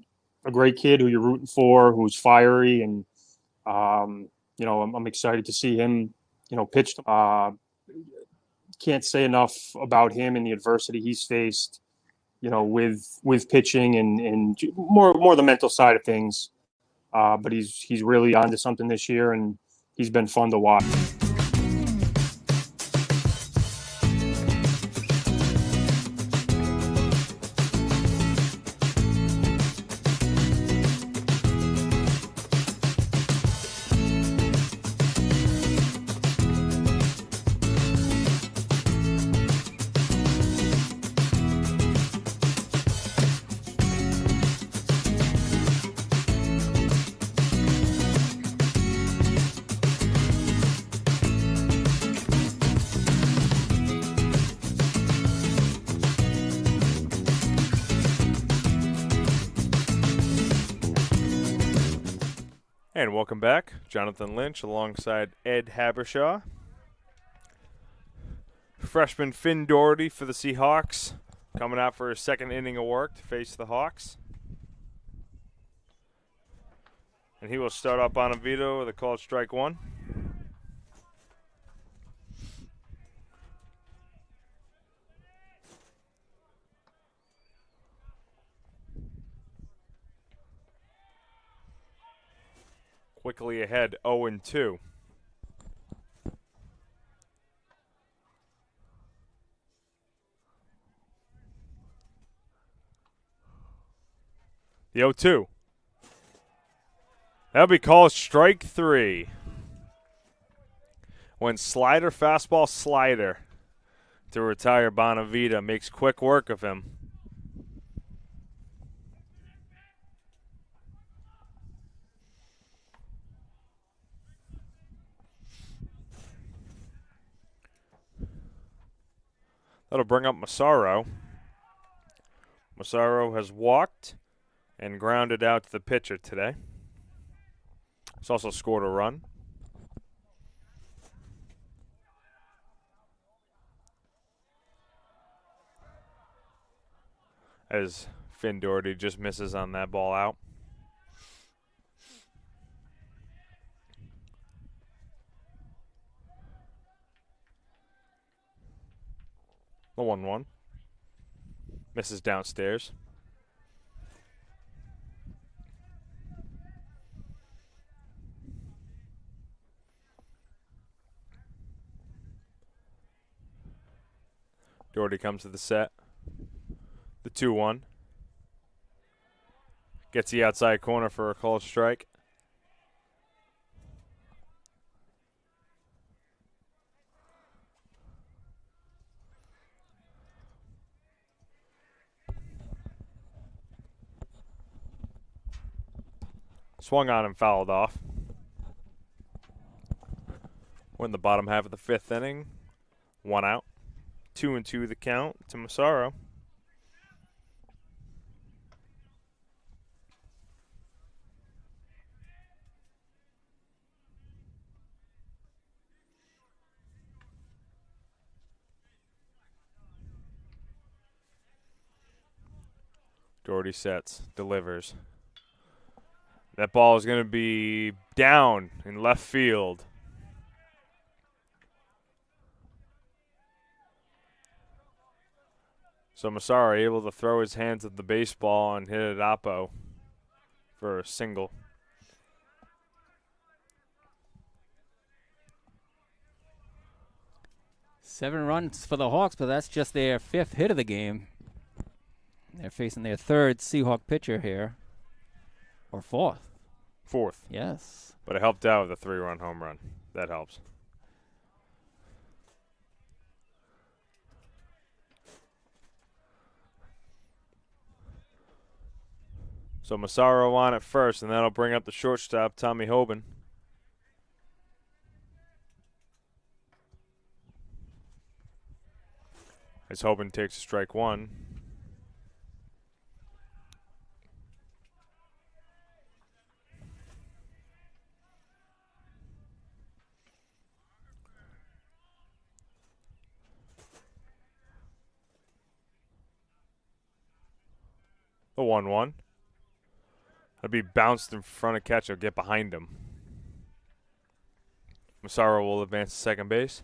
a great kid who you're rooting for, who's fiery, and I'm excited to see him pitched. Can't say enough about him and the adversity he's faced, with pitching and more the mental side of things. But he's really onto something this year, and he's been fun to watch. And welcome back. Jonathan Lynch alongside Ed Habershaw. Freshman Finn Doherty for the Seahawks coming out for his second inning of work to face the Hawks. And he will start up on a veto with a called strike 1. Quickly ahead, 0-2. The 0-2. That'll be called strike 3. When slider, fastball, slider to retire Bonavita. Makes quick work of him. That'll bring up Massaro. Massaro has walked and grounded out to the pitcher today. He's also scored a run. As Finn Doherty just misses on that ball out. The 1-1. Misses downstairs. Doherty comes to the set. The 2-1. Gets the outside corner for a called strike. Swung on and fouled off. We're in the bottom half of the 5th inning. 1 out. 2-2 the count to Massaro. Doherty sets, delivers. That ball is going to be down in left field. So Massaro able to throw his hands at the baseball and hit it at Oppo for a single. Seven runs for the Hawks, but that's just their 5th hit of the game. They're facing their 3rd Seahawk pitcher here. Or 4th. 4th. Yes. But it helped out with a 3-run home run. That helps. So Massaro on at first, and that'll bring up the shortstop, Tommy Hoban. As Hoban takes strike 1. The 1-1. That'll be bounced in front of catcher, get behind him. Massaro will advance to second base.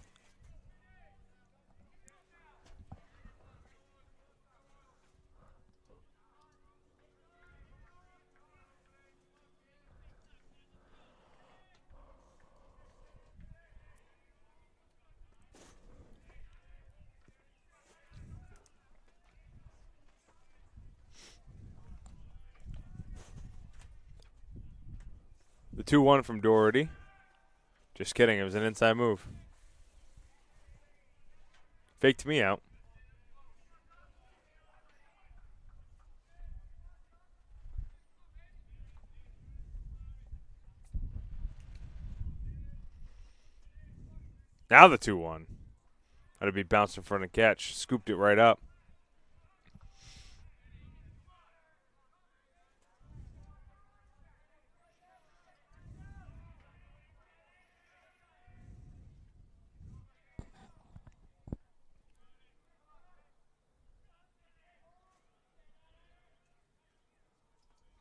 The 2-1 from Doherty. Just kidding, it was an inside move. Faked me out. Now the 2-1. That'd be bounced in front of catch. Scooped it right up.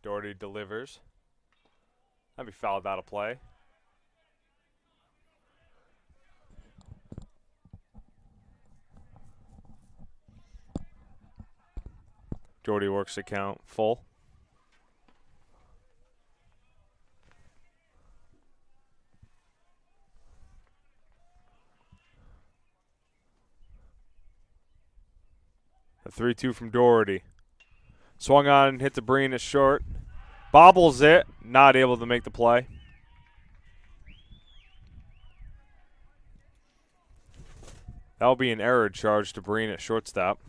Doherty delivers. That'd be fouled out of play. Doherty works the count full. The 3-2 from Doherty. Swung on and hit the Breen at short. Bobbles it, not able to make the play. That'll be an error charge to Breen at shortstop.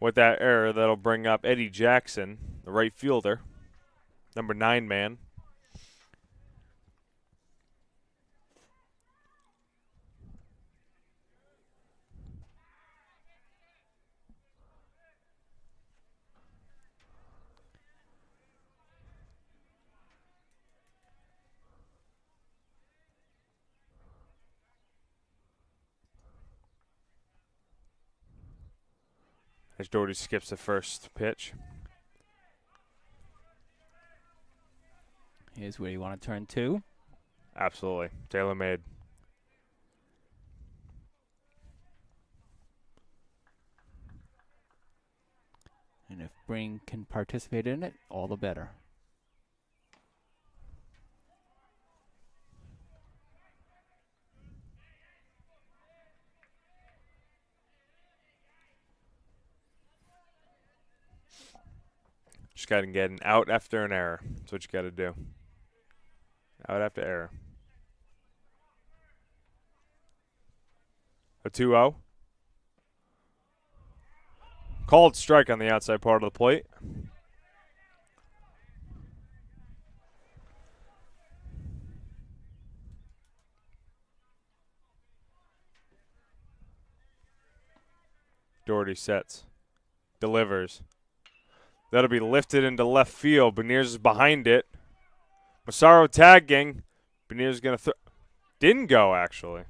With that error, that'll bring up Eddie Jackson, the right fielder, number 9 man. As Doherty skips the first pitch. Here's where you want to turn to. Absolutely. Tailor-made. And if Breen can participate in it, all the better. Just got to get an out after an error. That's what you got to do. Out after error. A 2-0. Called strike on the outside part of the plate. Doherty sets. Delivers. That'll be lifted into left field. Beniers is behind it. Massaro tagging. Beniers is going to didn't go, actually.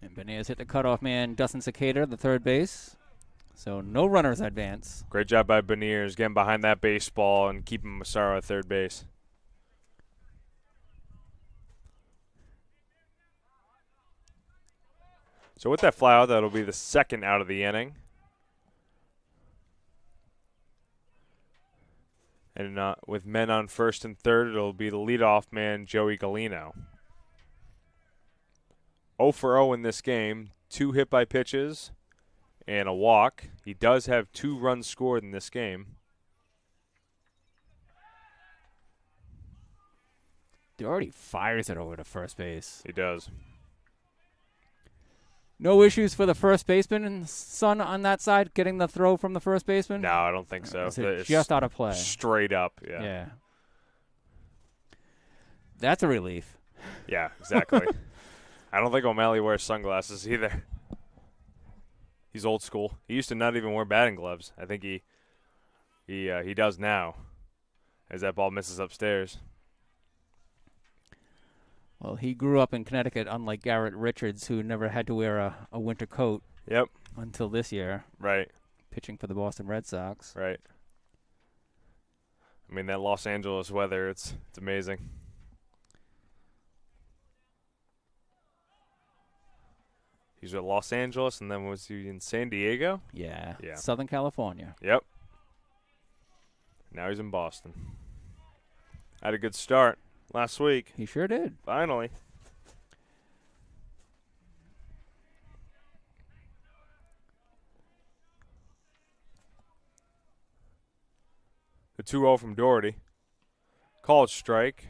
And Beniers hit the cutoff man, Dustin Cicada, the third base. So no runners advance. Great job by Beniers getting behind that baseball and keeping Massaro at third base. So with that fly out, that'll be the second out of the inning. And with men on first and third, it'll be the leadoff man, Joey Galino. 0 for 0 in this game. 2 hit by pitches and a walk. He does have 2 runs scored in this game. Doherty fires it over to first base. He does. No issues for the first baseman and son on that side, getting the throw from the first baseman? No, I don't think so. It's just out of play. Straight up, yeah. Yeah. That's a relief. Yeah, exactly. I don't think O'Malley wears sunglasses either. He's old school. He used to not even wear batting gloves. I think he does now, as that ball misses upstairs. Well, he grew up in Connecticut, unlike Garrett Richards, who never had to wear a winter coat. Yep. Until this year. Right. Pitching for the Boston Red Sox. Right. I mean, that Los Angeles weather, it's amazing. He's at Los Angeles, and then was he in San Diego? Yeah. Yeah. Southern California. Yep. Now he's in Boston. Had a good start last week. He sure did. Finally. The 2-0 from Doherty. Called strike.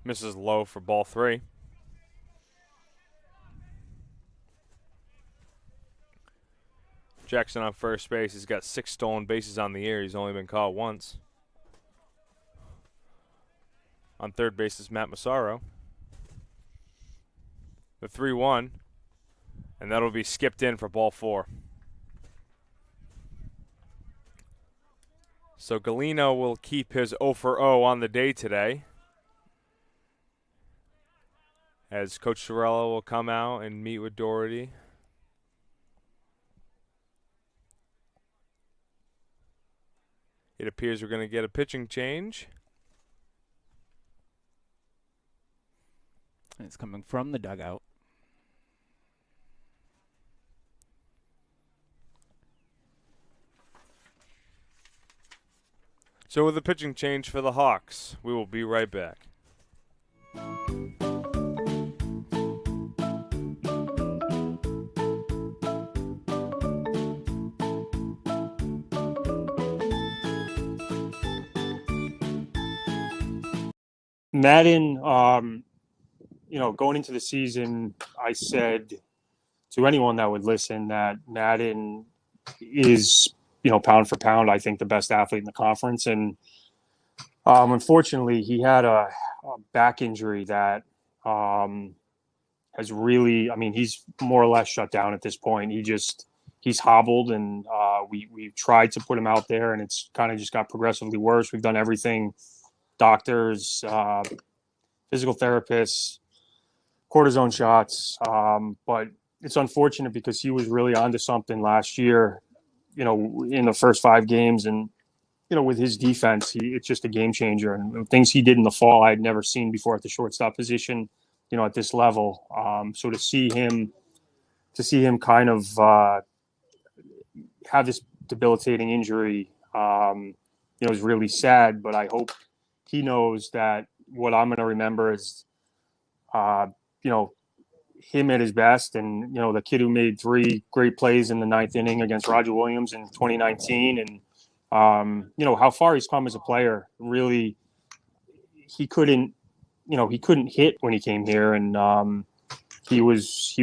Misses low for ball 3. Jackson on first base. He's got 6 stolen bases on the year. He's only been caught once. On third base is Matt Massaro. The 3-1. And that'll be skipped in for ball 4. So Galino will keep his 0 for 0 on the day today, as Coach Sorella will come out and meet with Doherty. It appears we're going to get a pitching change. And it's coming from the dugout. So with a pitching change for the Hawks, we will be right back. Madden, going into the season, I said to anyone that would listen that Madden is, pound for pound, I think the best athlete in the conference. And unfortunately, he had a back injury that has really, he's more or less shut down at this point. He's hobbled, and we've tried to put him out there, and it's kind of just got progressively worse. We've done everything. Doctors, physical therapists, cortisone shots. But it's unfortunate because he was really onto something last year, in the first 5 games. And, with his defense, it's just a game changer. And things he did in the fall I had never seen before at the shortstop position, at this level. So to see him kind of have this debilitating injury, is really sad. But I hope he knows that what I'm going to remember is, you know, him at his best, and the kid who made 3 great plays in the ninth inning against Roger Williams in 2019, and how far he's come as a player. Really, he couldn't hit when he came here, and he was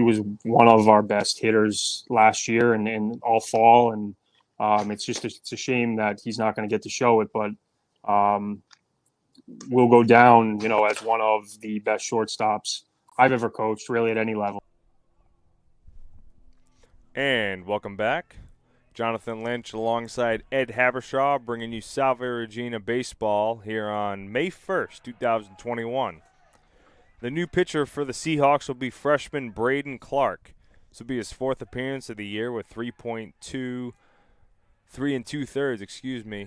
one of our best hitters last year and all fall. And it's a shame that he's not going to get to show it, but will go down, as one of the best shortstops I've ever coached, really, at any level. And welcome back. Jonathan Lynch alongside Ed Habershaw bringing you Salve Regina baseball here on May 1st, 2021. The new pitcher for the Seahawks will be freshman Braden Clark. This will be his 4th appearance of the year with 3 2/3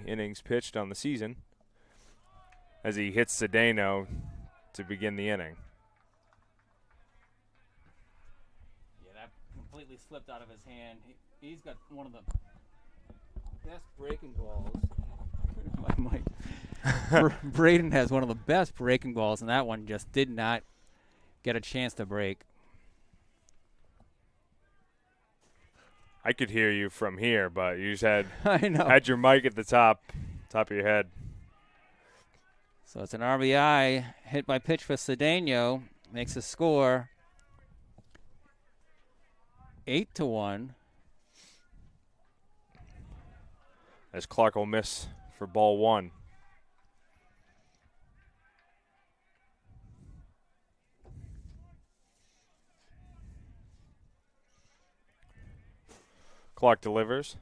innings pitched on the season as he hits Cedeno to begin the inning. Yeah, that completely slipped out of his hand. He's got one of the best breaking balls. Braden has one of the best breaking balls, and that one just did not get a chance to break. I could hear you from here, but you just had I know. had your mic at the top of your head. So it's an RBI hit by pitch for Cedeno. Makes the score 8-1. As Clark will miss for ball 1. Clark delivers.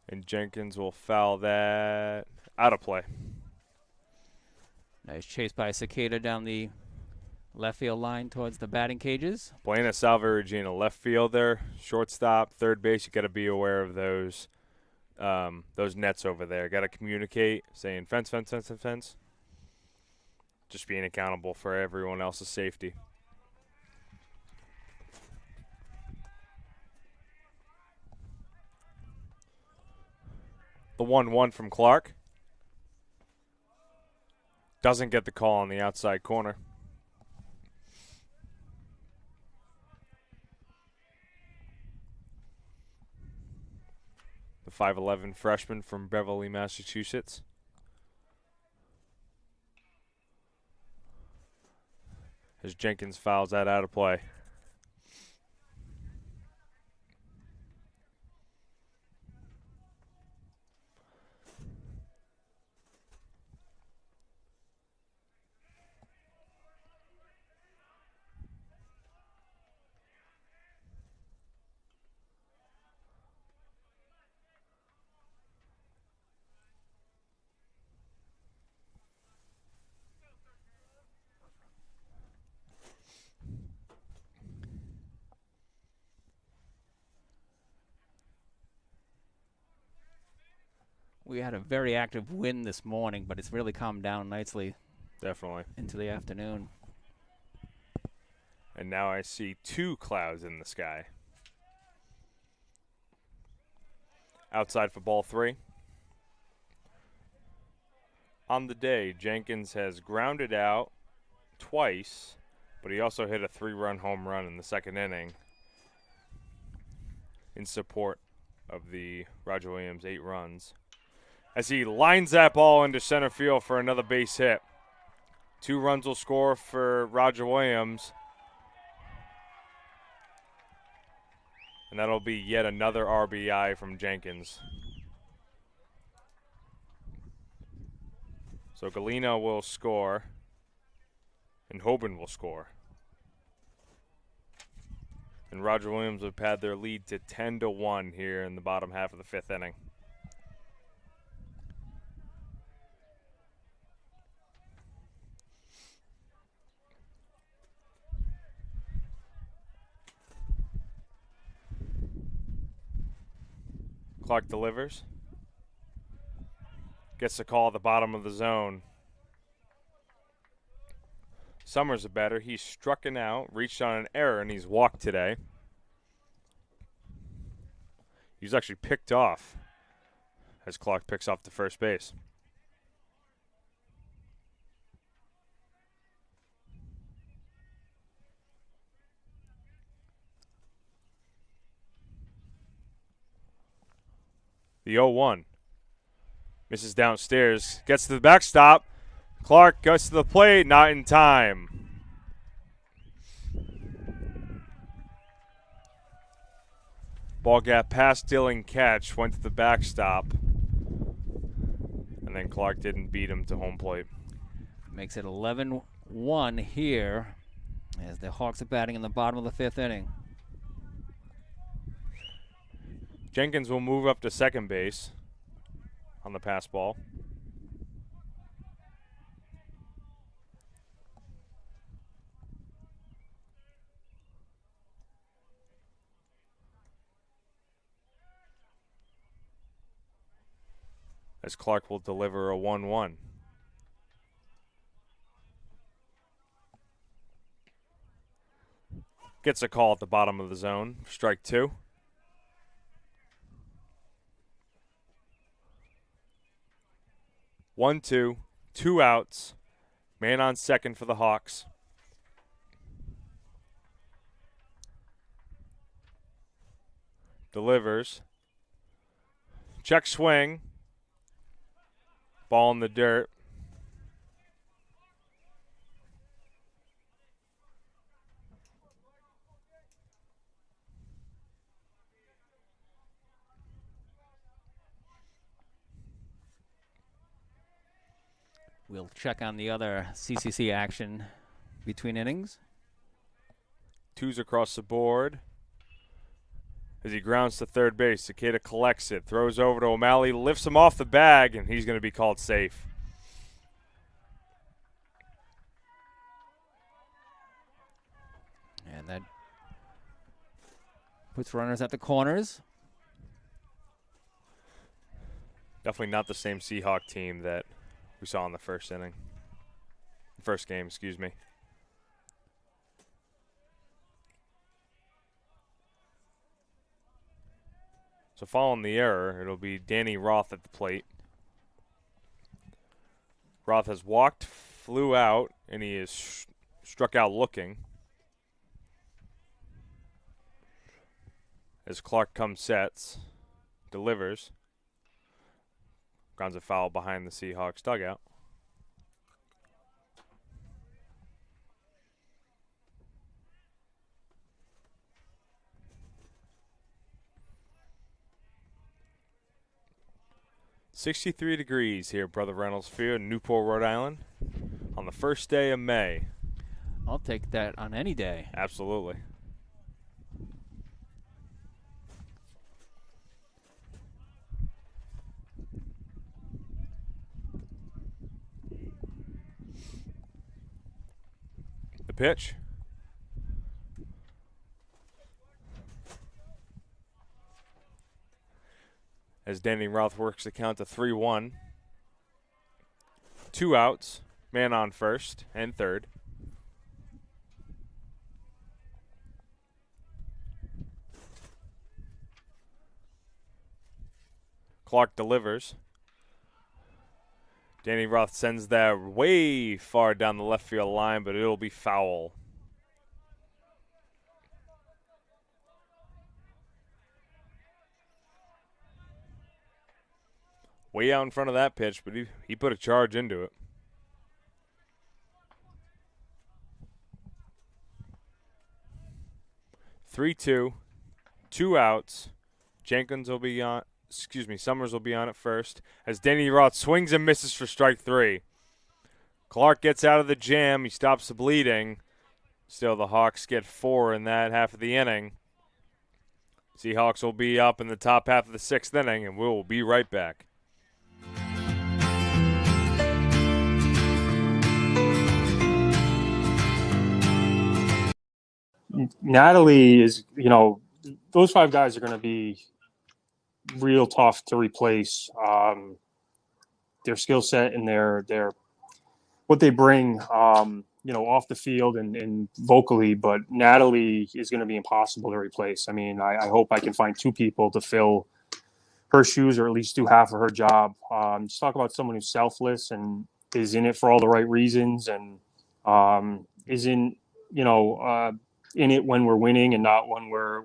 And Jenkins will foul that out of play. Nice chase by Cicada down the left field line towards the batting cages. Playing at Salve Regina, left fielder, shortstop, third base. You got to be aware of those nets over there. Got to communicate, saying fence, fence, fence, fence, fence. Just being accountable for everyone else's safety. The 1-1 from Clark. Doesn't get the call on the outside corner. The 5'11" freshman from Beverly, Massachusetts. As Jenkins fouls that out of play. We had a very active wind this morning, but it's really calmed down nicely. Definitely. Into the afternoon. And now I see 2 clouds in the sky. Outside for ball 3. On the day, Jenkins has grounded out twice, but he also hit a 3-run home run in the second inning in support of the Roger Williams 8 runs. As he lines that ball into center field for another base hit. 2 runs will score for Roger Williams. And that'll be yet another RBI from Jenkins. So Galeno will score, and Hoban will score. And Roger Williams will pad their lead to 10-1 here in the bottom half of the 5th inning. Clark delivers. Gets the call at the bottom of the zone. Summers a batter. He's struck out, reached on an error, and he's walked today. He's actually picked off as Clark picks off the first base. The 0-1. Misses downstairs. Gets to the backstop. Clark goes to the plate. Not in time. Ball got past Dylan catch. Went to the backstop. And then Clark didn't beat him to home plate. Makes it 11-1 here as the Hawks are batting in the bottom of the fifth inning. Jenkins will move up to second base on the pass ball. As Clark will deliver a 1-1. Gets a call at the bottom of the zone. Strike two. One, two, two outs. Man on second for the Hawks. Delivers. Check swing. Ball in the dirt. We'll check on the other CCC action between innings. Twos across the board. As he grounds to third base, Cicada collects it, throws over to O'Malley, lifts him off the bag, and he's going to be called safe. And that puts runners at the corners. Definitely not the same Seahawk team that we saw in the first inning. First game, excuse me. So following the error, it'll be Danny Roth at the plate. Roth has walked, flew out, and he is struck out looking. As Clark comes sets, delivers. Grounds a foul behind the Seahawks dugout. "63 degrees here at Brother Reynolds Field in Newport, Rhode Island on the first day of May." I'll take that on any day. Absolutely. The pitch. As Danny Roth works the count to 3-1. Two outs, man on first and third. Clark delivers. Danny Roth sends that way far down the left field line, but it'll be foul. Way out in front of that pitch, but he put a charge into it. Three-two, two outs. Jenkins will be on. Summers will be on at first as Danny Roth swings and misses for strike three. Clark gets out of the jam. He stops the bleeding. Still, the Hawks get 4 in that half of the inning. Seahawks will be up in the top half of the sixth inning, and we'll be right back. Natalie is, those 5 guys are going to be real tough to replace. Their skill set and their what they bring, off the field and vocally. But Natalie is going to be impossible to replace. I mean, I hope I can find two people to fill her shoes or at least do half of her job. Just talk about someone who's selfless and is in it for all the right reasons and isn't, in it when we're winning and not when we're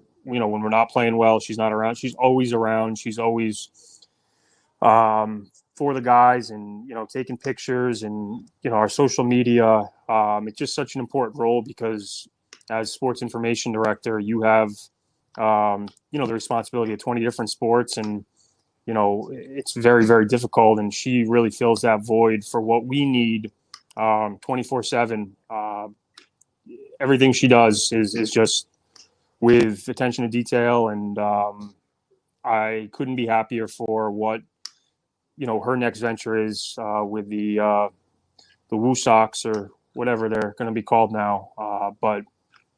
not playing well. She's not around. She's always around. She's always for the guys and, taking pictures and, our social media. It's just such an important role because as sports information director, you have, the responsibility of 20 different sports and, it's very, very difficult. And she really fills that void for what we need 24/7. Everything she does is just with attention to detail. And I couldn't be happier for what, her next venture is with the Woo Sox or whatever they're going to be called now. But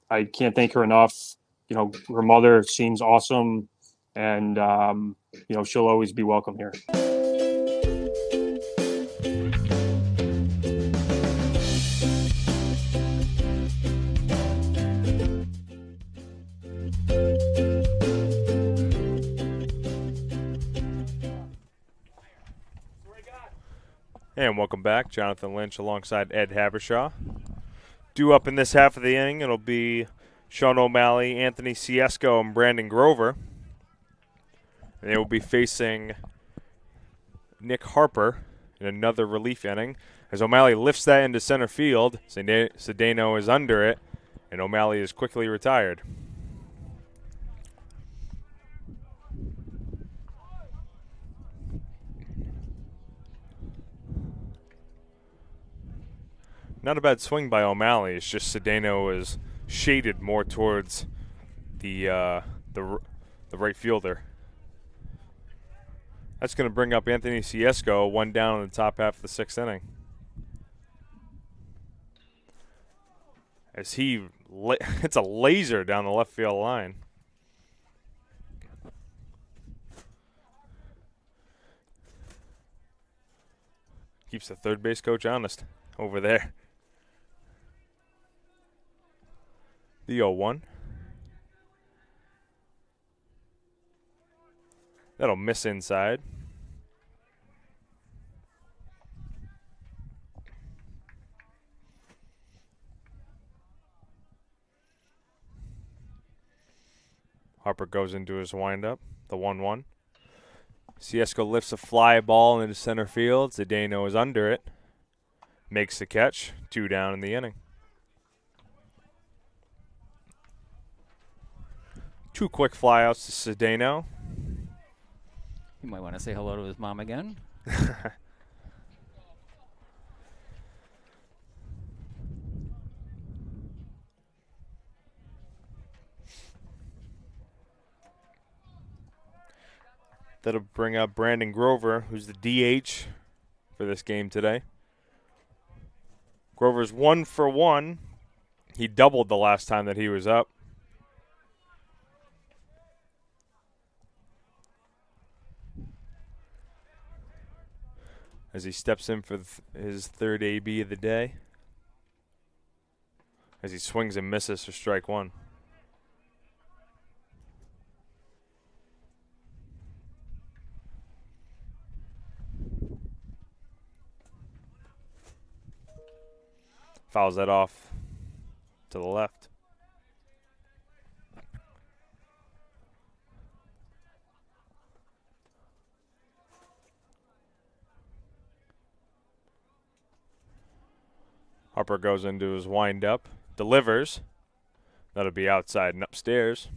I can't thank her enough. Her mother seems awesome, and she'll always be welcome here. And welcome back. Jonathan Lynch alongside Ed Habershaw. Due up in this half of the inning, it'll be Sean O'Malley, Anthony Ciesco, and Brandon Grover. And they will be facing Nick Harper in another relief inning. As O'Malley lifts that into center field, Cedeno is under it, and O'Malley is quickly retired. Not a bad swing by O'Malley. It's just Cedeno is shaded more towards the right fielder. That's going to bring up Anthony Ciesco, one down in the top half of the sixth inning. As he hits a laser down the left field line. Keeps the third base coach honest over there. The 0-1. That'll miss inside. Harper goes into his windup, the 1-1. Ciesco lifts a fly ball into center field. Cedeno is under it. Makes the catch. 2 down in the inning. 2 quick flyouts to Cedeno. You might want to say hello to his mom again. That'll bring up Brandon Grover, who's the DH for this game today. Grover's 1 for 1. He doubled the last time that he was up. As he steps in for his third AB of the day. As he swings and misses for strike 1. Fouls that off to the left. Harper goes into his windup, delivers. That'll be outside and upstairs.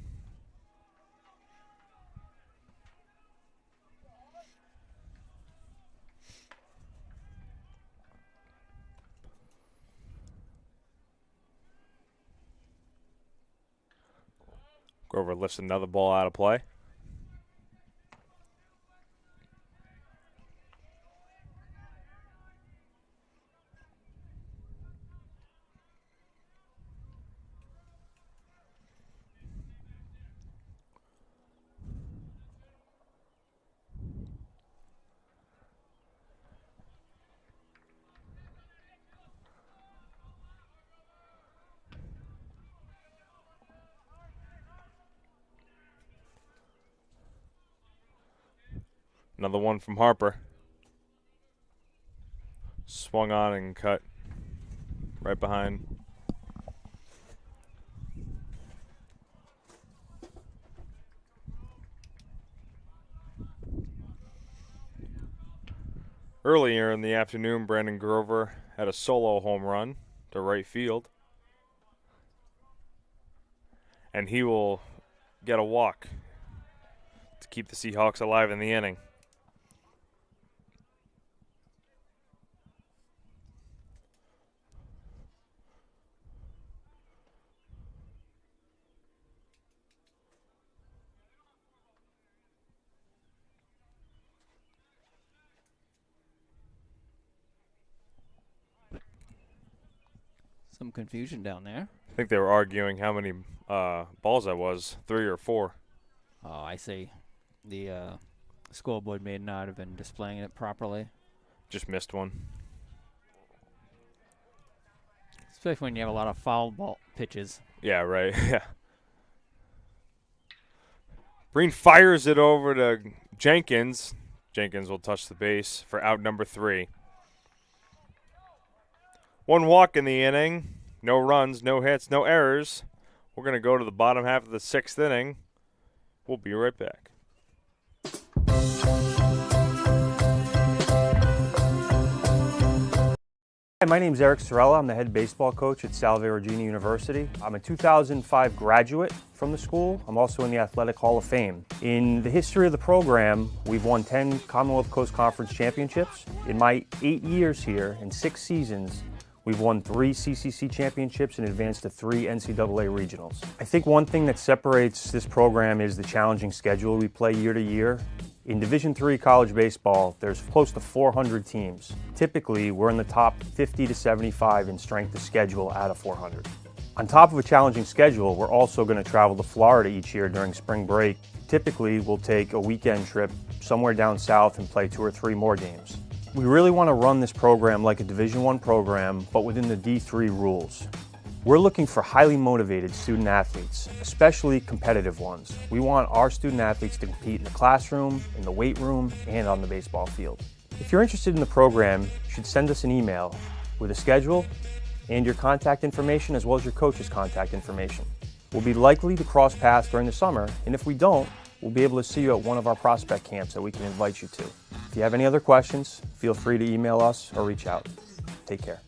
Grover lifts another ball out of play. Another one from Harper. Swung on and cut right behind. Earlier in the afternoon, Brandon Grover had a solo home run to right field. And he will get a walk to keep the Seahawks alive in the inning. Some confusion down there. I think they were arguing how many balls that was, 3 or 4. Oh, I see. The scoreboard may not have been displaying it properly. Just missed one. Especially when you have a lot of foul ball pitches. Yeah, right. Yeah. Breen fires it over to Jenkins. Jenkins will touch the base for out number 3. 1 walk in the inning. No runs, no hits, no errors. We're going to go to the bottom half of the 6th inning. We'll be right back. Hi, my name is Eric Sorella. I'm the head baseball coach at Salve Regina University. I'm a 2005 graduate from the school. I'm also in the Athletic Hall of Fame. In the history of the program, we've won 10 Commonwealth Coast Conference championships. In my 8 years here, in 6 seasons, we've won 3 CCC championships and advanced to 3 NCAA regionals. I think one thing that separates this program is the challenging schedule we play year to year. In Division III college baseball, there's close to 400 teams. Typically, we're in the top 50 to 75 in strength of schedule out of 400. On top of a challenging schedule, we're also going to travel to Florida each year during spring break. Typically, we'll take a weekend trip somewhere down south and play 2 or 3 more games. We really want to run this program like a Division I program, but within the D3 rules. We're looking for highly motivated student athletes, especially competitive ones. We want our student athletes to compete in the classroom, in the weight room, and on the baseball field. If you're interested in the program, you should send us an email with a schedule and your contact information as well as your coach's contact information. We'll be likely to cross paths during the summer, and if we don't, we'll be able to see you at one of our prospect camps that we can invite you to. If you have any other questions, feel free to email us or reach out. Take care.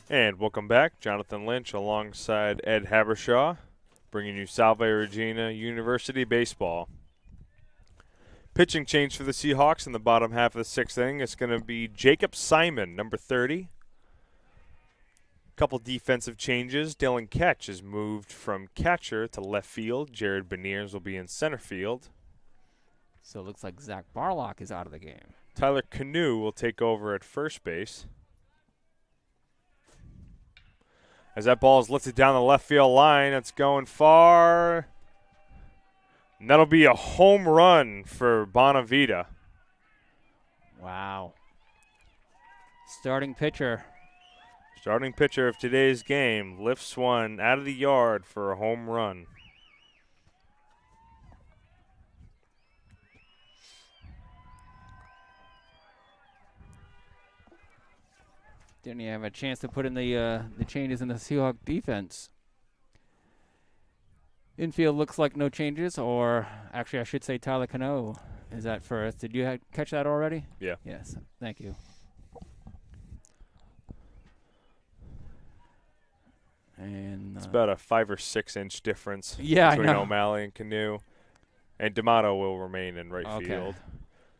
And welcome back. Jonathan Lynch alongside Ed Habershaw, bringing you Salve Regina University baseball. Pitching change for the Seahawks in the bottom half of the 6th inning. It's going to be Jacob Simon, number 30. Couple defensive changes. Dylan Ketch is moved from catcher to left field. Jared Beniers will be in center field. So it looks like Zach Barlock is out of the game. Tyler Canoe will take over at first base. As that ball is lifted down the left field line, it's going far. And that'll be a home run for Bonavita. Wow. Starting pitcher. Starting pitcher of today's game lifts one out of the yard for a home run. Didn't he have a chance to put in the changes in the Seahawk defense? Infield looks like no changes, or actually I should say Tyler Cano is at first. Did you catch that already? Yeah. Yes. Thank you. And It's about a 5 or 6 inch difference yeah, between I know. O'Malley and Canu. And D'Amato will remain in right Okay. field.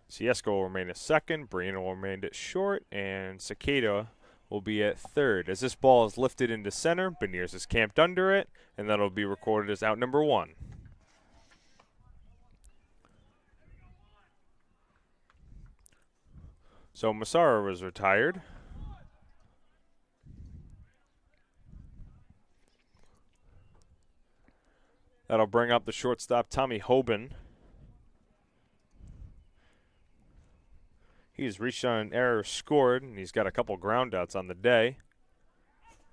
Ciesco will remain at second. Briano will remain at short. And Cicada will be at third. As this ball is lifted into center, Beniers is camped under it, and that'll be recorded as out number 1. So Massaro was retired. That'll bring up the shortstop, Tommy Hoban. He's reached on an error, scored, and he's got a couple groundouts on the day.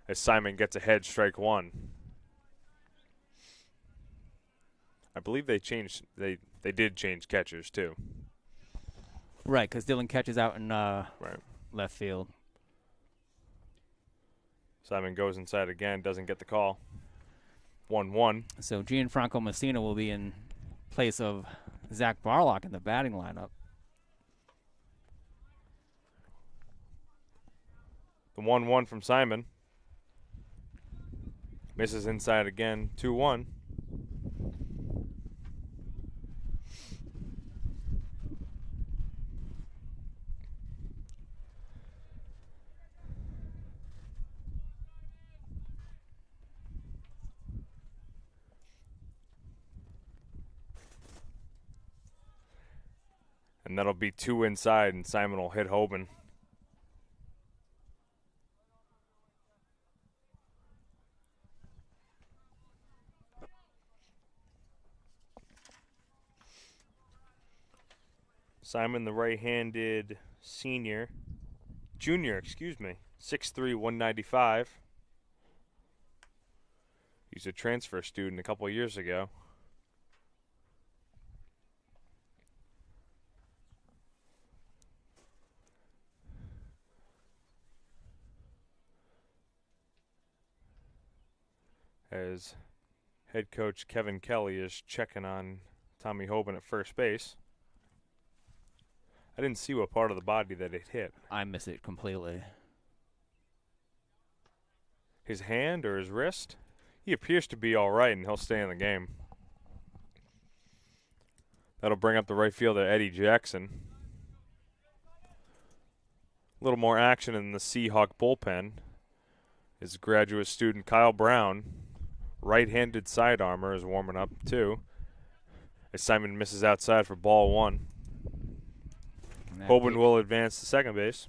As Simon gets ahead, strike 1. I believe they changed. They did change catchers too. Right, because Dylan catches out in Right. left field. Simon goes inside again, doesn't get the call. 1-1. So Gianfranco Messina will be in place of Zach Barlock in the batting lineup. The 1-1 from Simon. Misses inside again. 2-1. And that'll be 2 inside, and Simon will hit Hoban. Simon, the right-handed junior, 6'3", 195. He's a transfer student a couple years ago. As head coach Kevin Kelly is checking on Tommy Hoban at first base. I didn't see what part of the body that it hit. I miss it completely. His hand or his wrist? He appears to be all right, and he'll stay in the game. That'll bring up the right fielder, Eddie Jackson. A little more action in the Seahawk bullpen. His graduate student, Kyle Brown, right-handed side armor, is warming up, too. As Simon misses outside for ball 1. Hoban will advance to second base.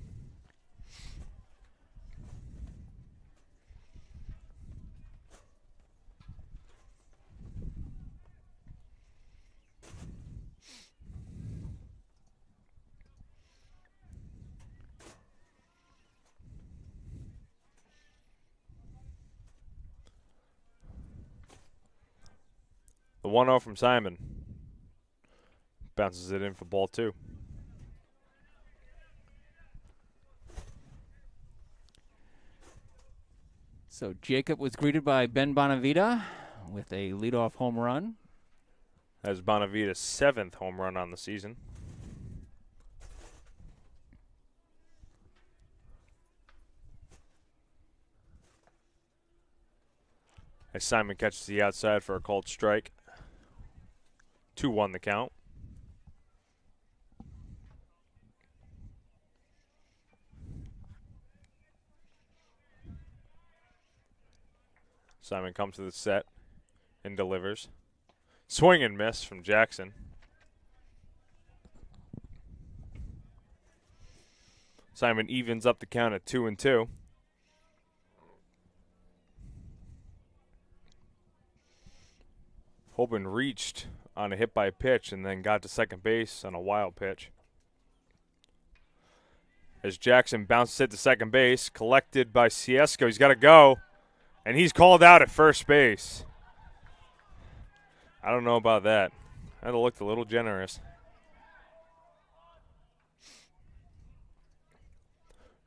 The 1-0 from Simon. Bounces it in for ball 2. So Jacob was greeted by Ben Bonavita with a leadoff home run. That's Bonavita's 7th home run on the season. As Simon catches the outside for a called strike. 2-1 the count. Simon comes to the set and delivers. Swing and miss from Jackson. Simon evens up the count at 2-2. Hoban reached on a hit by pitch and then got to second base on a wild pitch. As Jackson bounces it to second base, collected by Ciesco. He's got to go, and he's called out at first base. I don't know about that. That looked a little generous.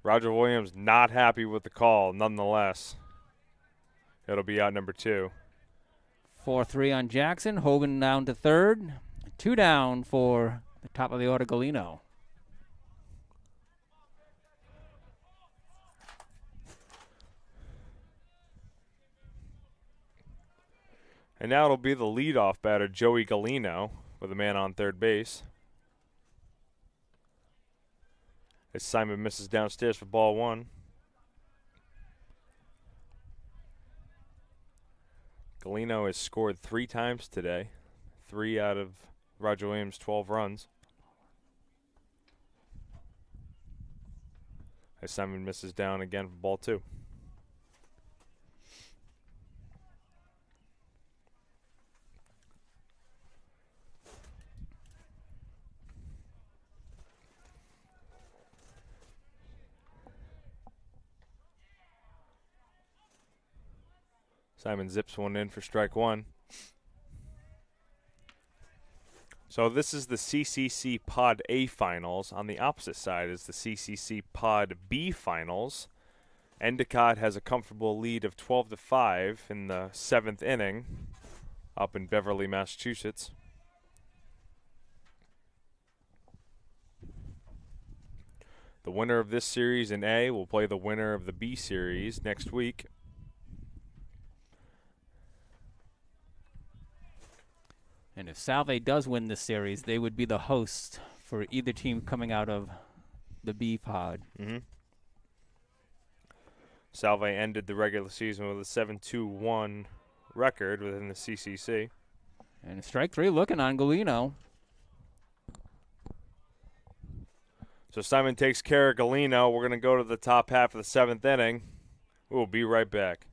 Roger Williams not happy with the call, nonetheless. It'll be out number 2. 4-3 on Jackson. Hogan down to third. 2 down for the top of the order, Galeno. And now it'll be the leadoff batter, Joey Galeno, with a man on third base. As Simon misses downstairs for ball 1. Galeno has scored 3 times today. 3 out of Roger Williams' 12 runs. As Simon misses down again for ball 2. Simon zips one in for strike 1. So this is the CCC Pod A Finals. On the opposite side is the CCC Pod B Finals. Endicott has a comfortable lead of 12-5 in the 7th inning up in Beverly, Massachusetts. The winner of this series in A will play the winner of the B series next week. And if Salve does win this series, they would be the host for either team coming out of the B pod. Salve ended the regular season with a 7-2-1 record within the CCC. And strike 3 looking on Galeno. So Simon takes care of Galeno. We're going to go to the top half of the 7th inning. We'll be right back.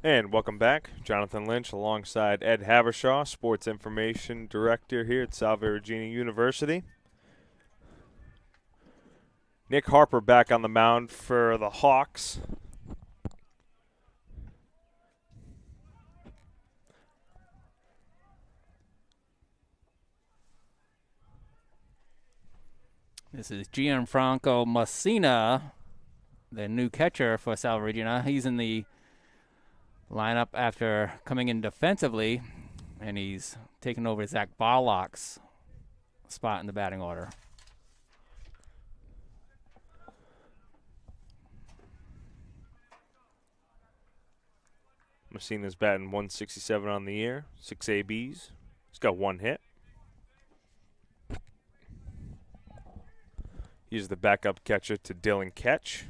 And welcome back. Jonathan Lynch alongside Ed Habershaw, Sports Information Director here at Salve Regina University. Nick Harper back on the mound for the Hawks. This is Gianfranco Messina, the new catcher for Salve Regina. He's in the lineup after coming in defensively, and he's taken over Zach Barlock's spot in the batting order. Messina's batting 167 on the year, 6 ABs. He's got 1 hit. He's the backup catcher to Dylan Ketch.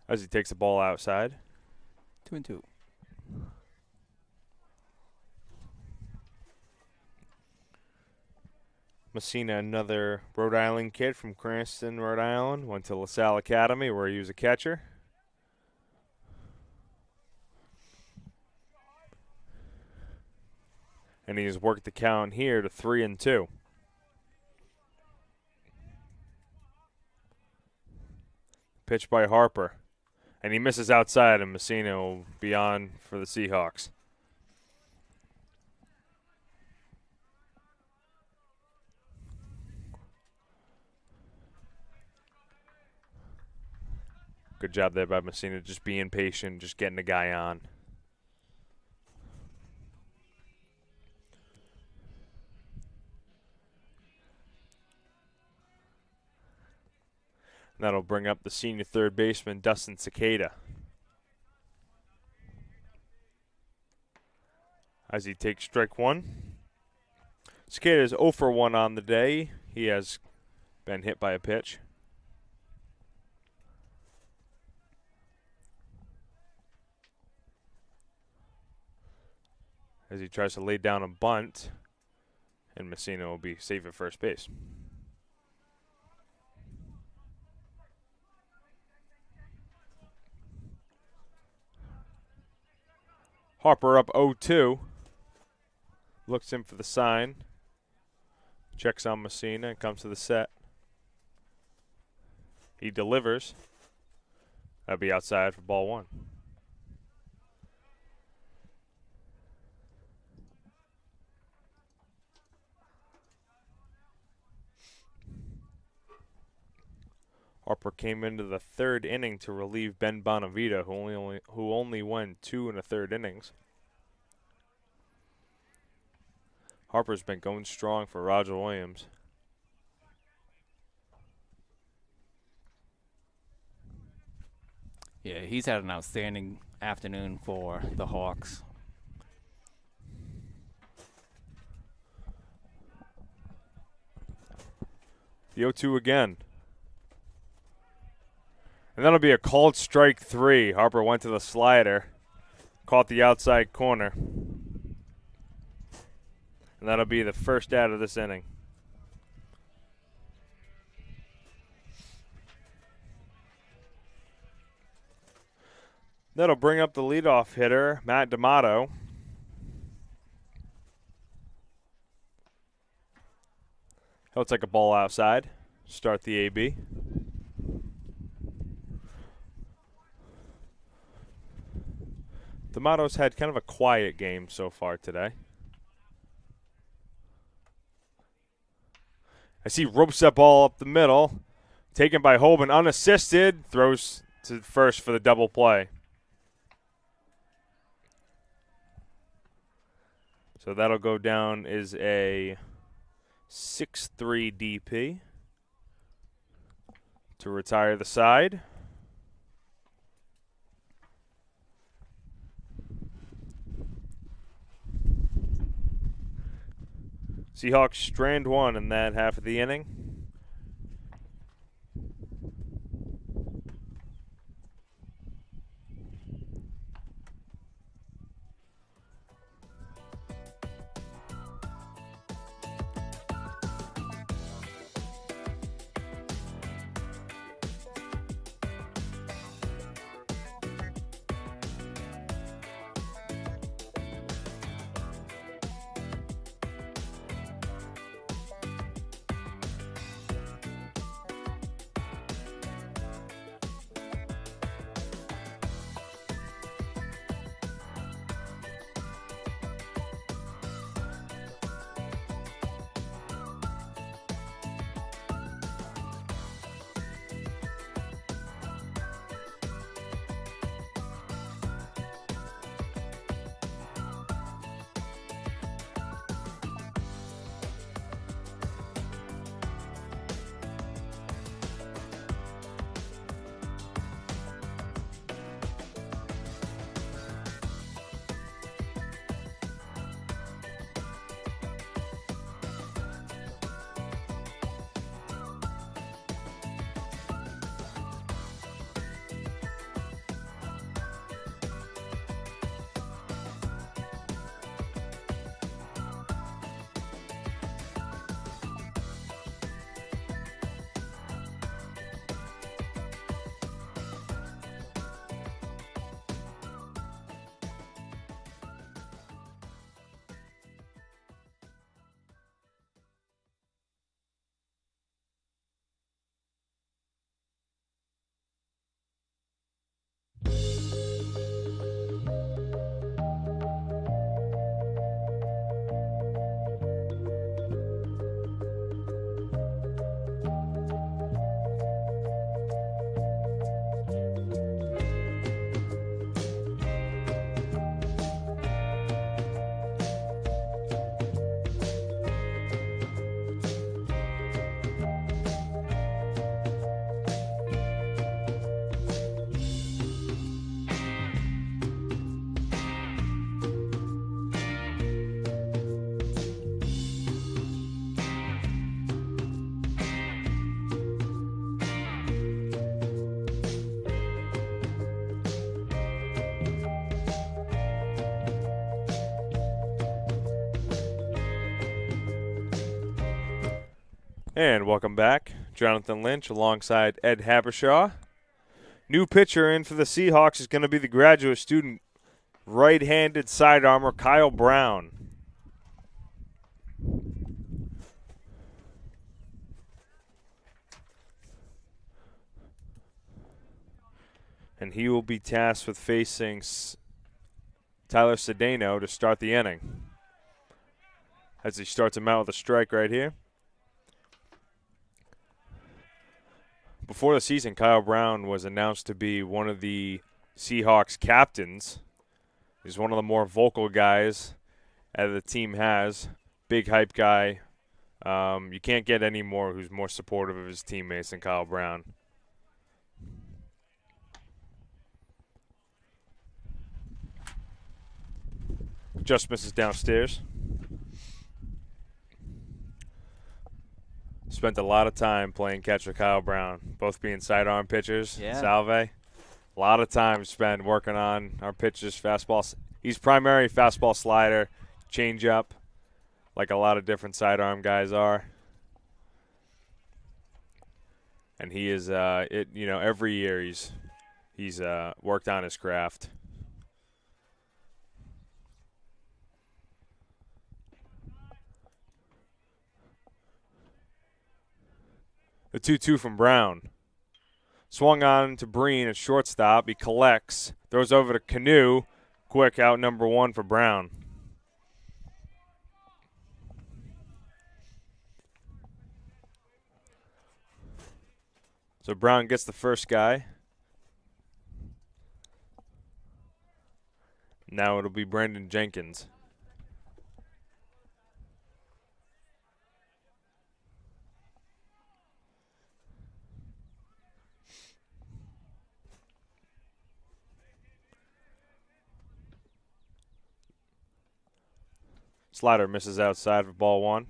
As he takes the ball outside. 2-2. Messina, another Rhode Island kid from Cranston, Rhode Island. Went to LaSalle Academy where he was a catcher. And he's worked the count here to 3-2. Pitch by Harper. And he misses outside, and Messina will be on for the Seahawks. Good job there by Messina, just being patient, just getting the guy on. That'll bring up the senior third baseman, Dustin Cicada, as he takes strike one. Cicada is 0 for 1 on the day. He has been hit by a pitch. As he tries to lay down a bunt, and Messina will be safe at first base. Harper up 0-2. Looks in for the sign. Checks on Messina and comes to the set. He delivers. That'll be outside for ball one. Harper came into the third inning to relieve Ben Bonavita, who only went 2 1/3 innings. Harper's been going strong for Roger Williams. Yeah, he's had an outstanding afternoon for the Hawks. The 0-2 again. And that'll be a called strike 3. Harper went to the slider, caught the outside corner. And that'll be the first out of this inning. That'll bring up the leadoff hitter, Matt D'Amato. He'll take a ball outside, start the AB. D'Amato's had kind of a quiet game so far today. As he ropes that ball up the middle, taken by Holman unassisted, throws to first for the double play. So that'll go down as a 6-3 DP to retire the side. Seahawks strand one in that half of the inning. And welcome back. Jonathan Lynch alongside Ed Habershaw. New pitcher in for the Seahawks is going to be the graduate student right-handed sidearmer Kyle Brown. And he will be tasked with facing Tyler Cedeno to start the inning. As he starts him out with a strike right here. Before the season, Kyle Brown was announced to be one of the Seahawks captains. He's one of the more vocal guys that the team has. Big hype guy. You can't get any more who's more supportive of his teammates than Kyle Brown. Just misses downstairs. Spent a lot of time playing catcher Kyle Brown, both being sidearm pitchers. Yeah. Salve. A lot of time spent working on our pitches, fastball. He's primary fastball slider, changeup, like a lot of different sidearm guys are. And he is, every year he's worked on his craft. The 2-2 from Brown. Swung on to Breen at shortstop. He collects. Throws over to Canoe. Quick out number one for Brown. So Brown gets the first guy. Now it'll be Brandon Jenkins. Slider misses outside for ball one.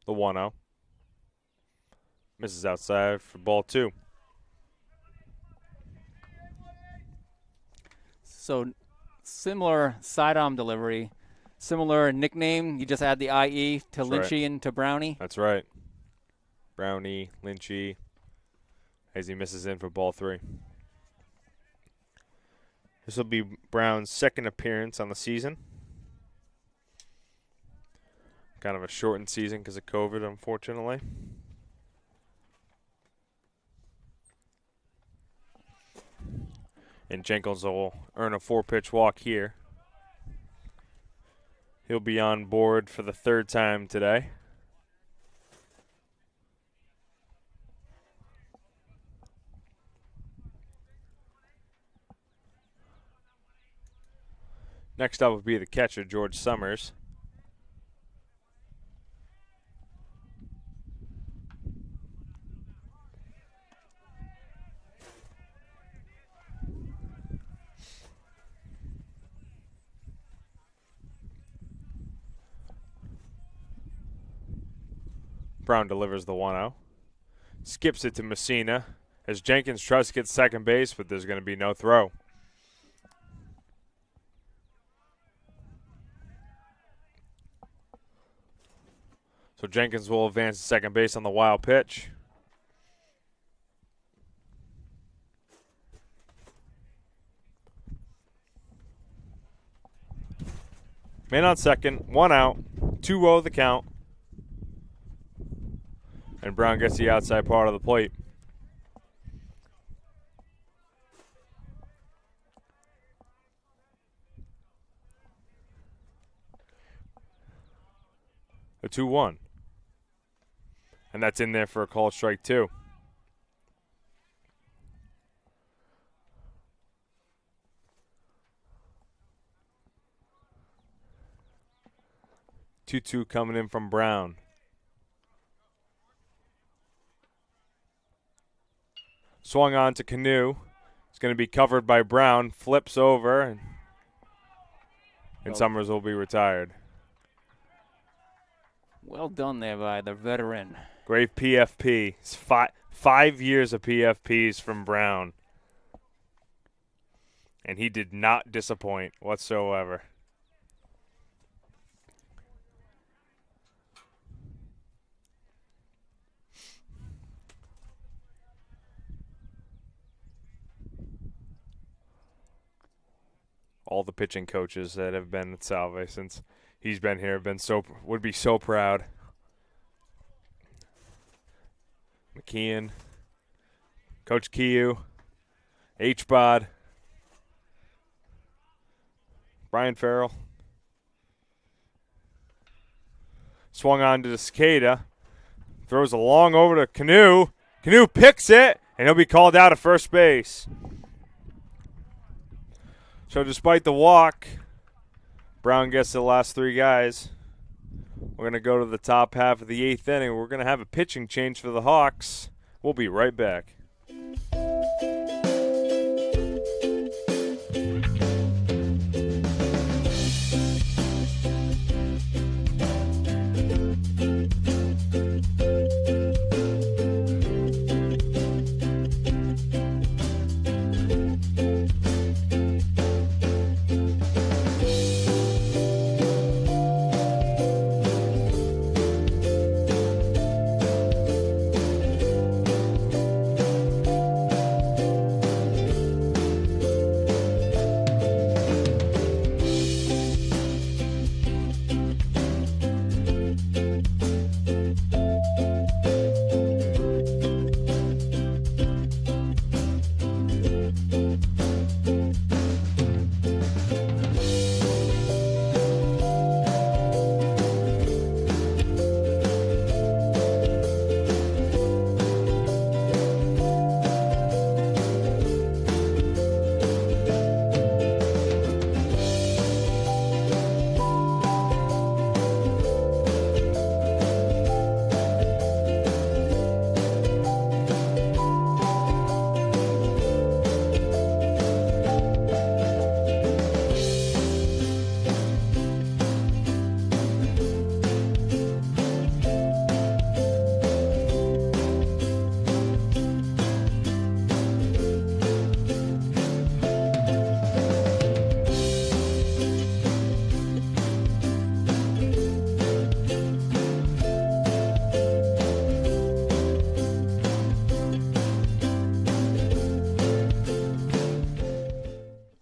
The 1-0. Misses outside for ball two. So similar sidearm delivery, similar nickname. You just add the IE to Lynchy and to Brownie. That's right. Brownie, Lynchy, as he misses in for ball three. This will be Brown's second appearance on the season. Kind of a shortened season because of COVID, unfortunately. And Jenkins will earn a 4-pitch walk here. He'll be on board for the third time today. Next up will be the catcher, George Summers. Brown delivers the 1-0. Skips it to Messina as Jenkins tries to get second base, but there's going to be no throw. So Jenkins will advance to second base on the wild pitch. Man on second, 1 out, 2-0 the count. And Brown gets the outside part of the plate. A 2-1. And that's in there for a called strike two. Two coming in from Brown. Swung on to Canoe. It's going to be covered by Brown. Flips over, and Summers will be retired. Well done there by the veteran. Great PFP. It's 5 years of PFPs from Brown. and he did not disappoint whatsoever. All the pitching coaches that have been at Salve since he's been here would be so proud. McKeon, Coach Kiyu, H-Bod, Brian Farrell. Swung on to the Cicada. Throws a long over to Canoe. Canoe picks it, and he'll be called out at first base. So despite the walk, Brown gets the last 3 guys. We're going to go to the top half of the 8th inning. We're going to have a pitching change for the Hawks. We'll be right back.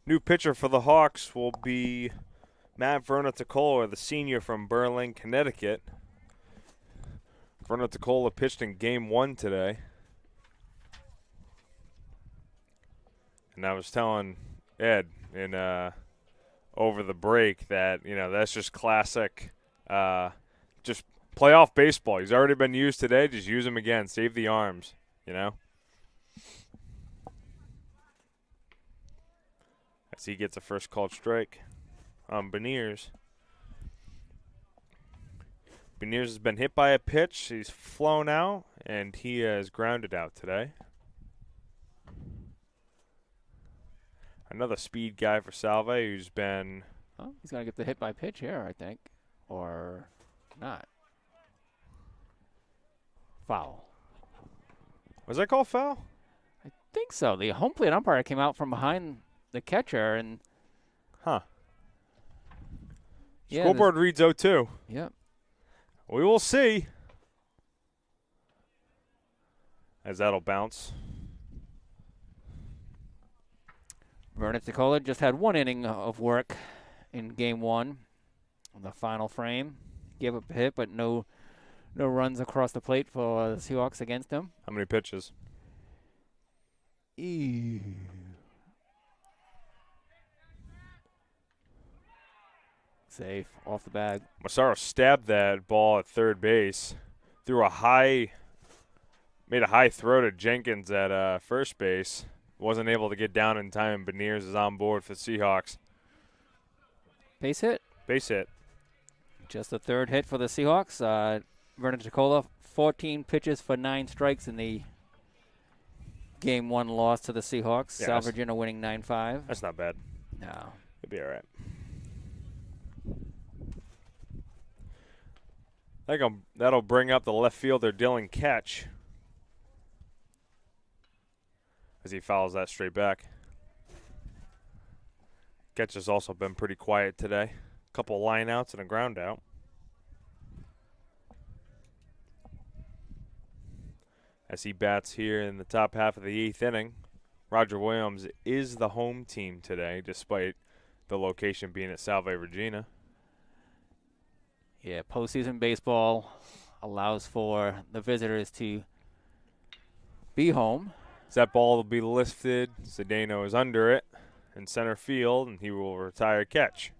New pitcher for the Hawks will be Matt Vernaticola, the senior from Berlin, Connecticut. Vernaticola pitched in Game 1 today. And I was telling Ed in over the break that, that's just classic just playoff baseball. He's already been used today. Just use him again. Save the arms, As he gets a first called strike on Beniers. Beniers has been hit by a pitch. He's flown out, and he is grounded out today. Another speed guy for Salve who's been... Oh, he's going to get the hit by pitch here, I think. Or not. Foul. Was that called foul? I think so. The home plate umpire came out from behind the catcher and... Huh. Yeah, Scoreboard reads 0-2. Yep. We will see. As that'll bounce. Vernaticola just had 1 inning of work in Game 1 on the final frame. Gave up a hit, but no runs across the plate for the Seahawks against him. How many pitches? Safe, off the bag. Massaro stabbed that ball at third base. Made a high throw to Jenkins at first base. Wasn't able to get down in time. Beniers is on board for the Seahawks. Base hit? Base hit. Just the third hit for the Seahawks. Vernaticola, 14 pitches for 9 strikes in the Game 1 loss to the Seahawks. Yeah, Salve Regina winning 9-5. That's not bad. No. It'll be all right. That'll bring up the left fielder, Dylan Ketch, as he fouls that straight back. Catch has also been pretty quiet today. A couple line outs and a ground out. As he bats here in the top half of the 8th inning, Roger Williams is the home team today, despite the location being at Salve Regina. Yeah, postseason baseball allows for the visitors to be home. That ball will be lifted. Cedeno is under it in center field, and he will retire catch.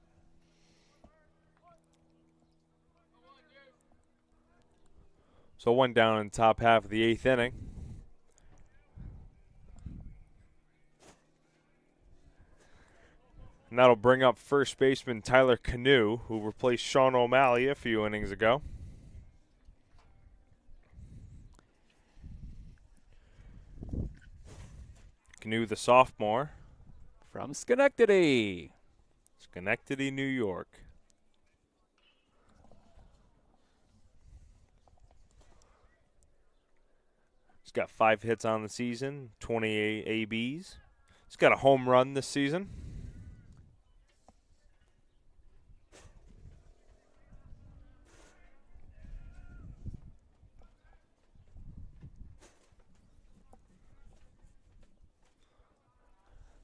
So one down in the top half of the 8th inning. And that'll bring up first baseman Tyler Canoe, who replaced Sean O'Malley a few innings ago. Canoe, the sophomore. From Schenectady. Schenectady, New York. He's got 5 hits on the season, 28 ABs. He's got a home run this season.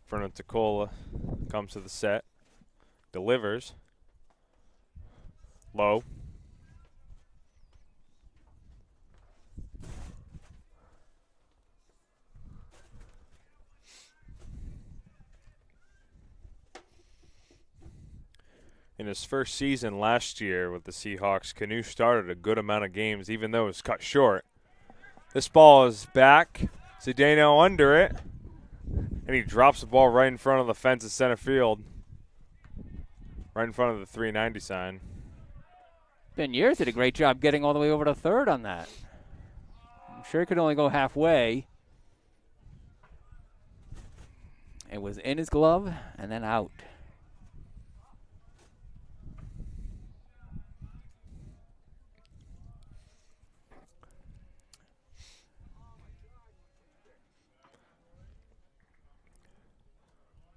Fernando Tacola comes to the set, delivers. Low. In his first season last year with the Seahawks, Canoe started a good amount of games, even though it was cut short. This ball is back. Cedeno under it. And he drops the ball right in front of the fence at center field. Right in front of the 390 sign. Ben Years did a great job getting all the way over to third on that. I'm sure he could only go halfway. It was in his glove and then out.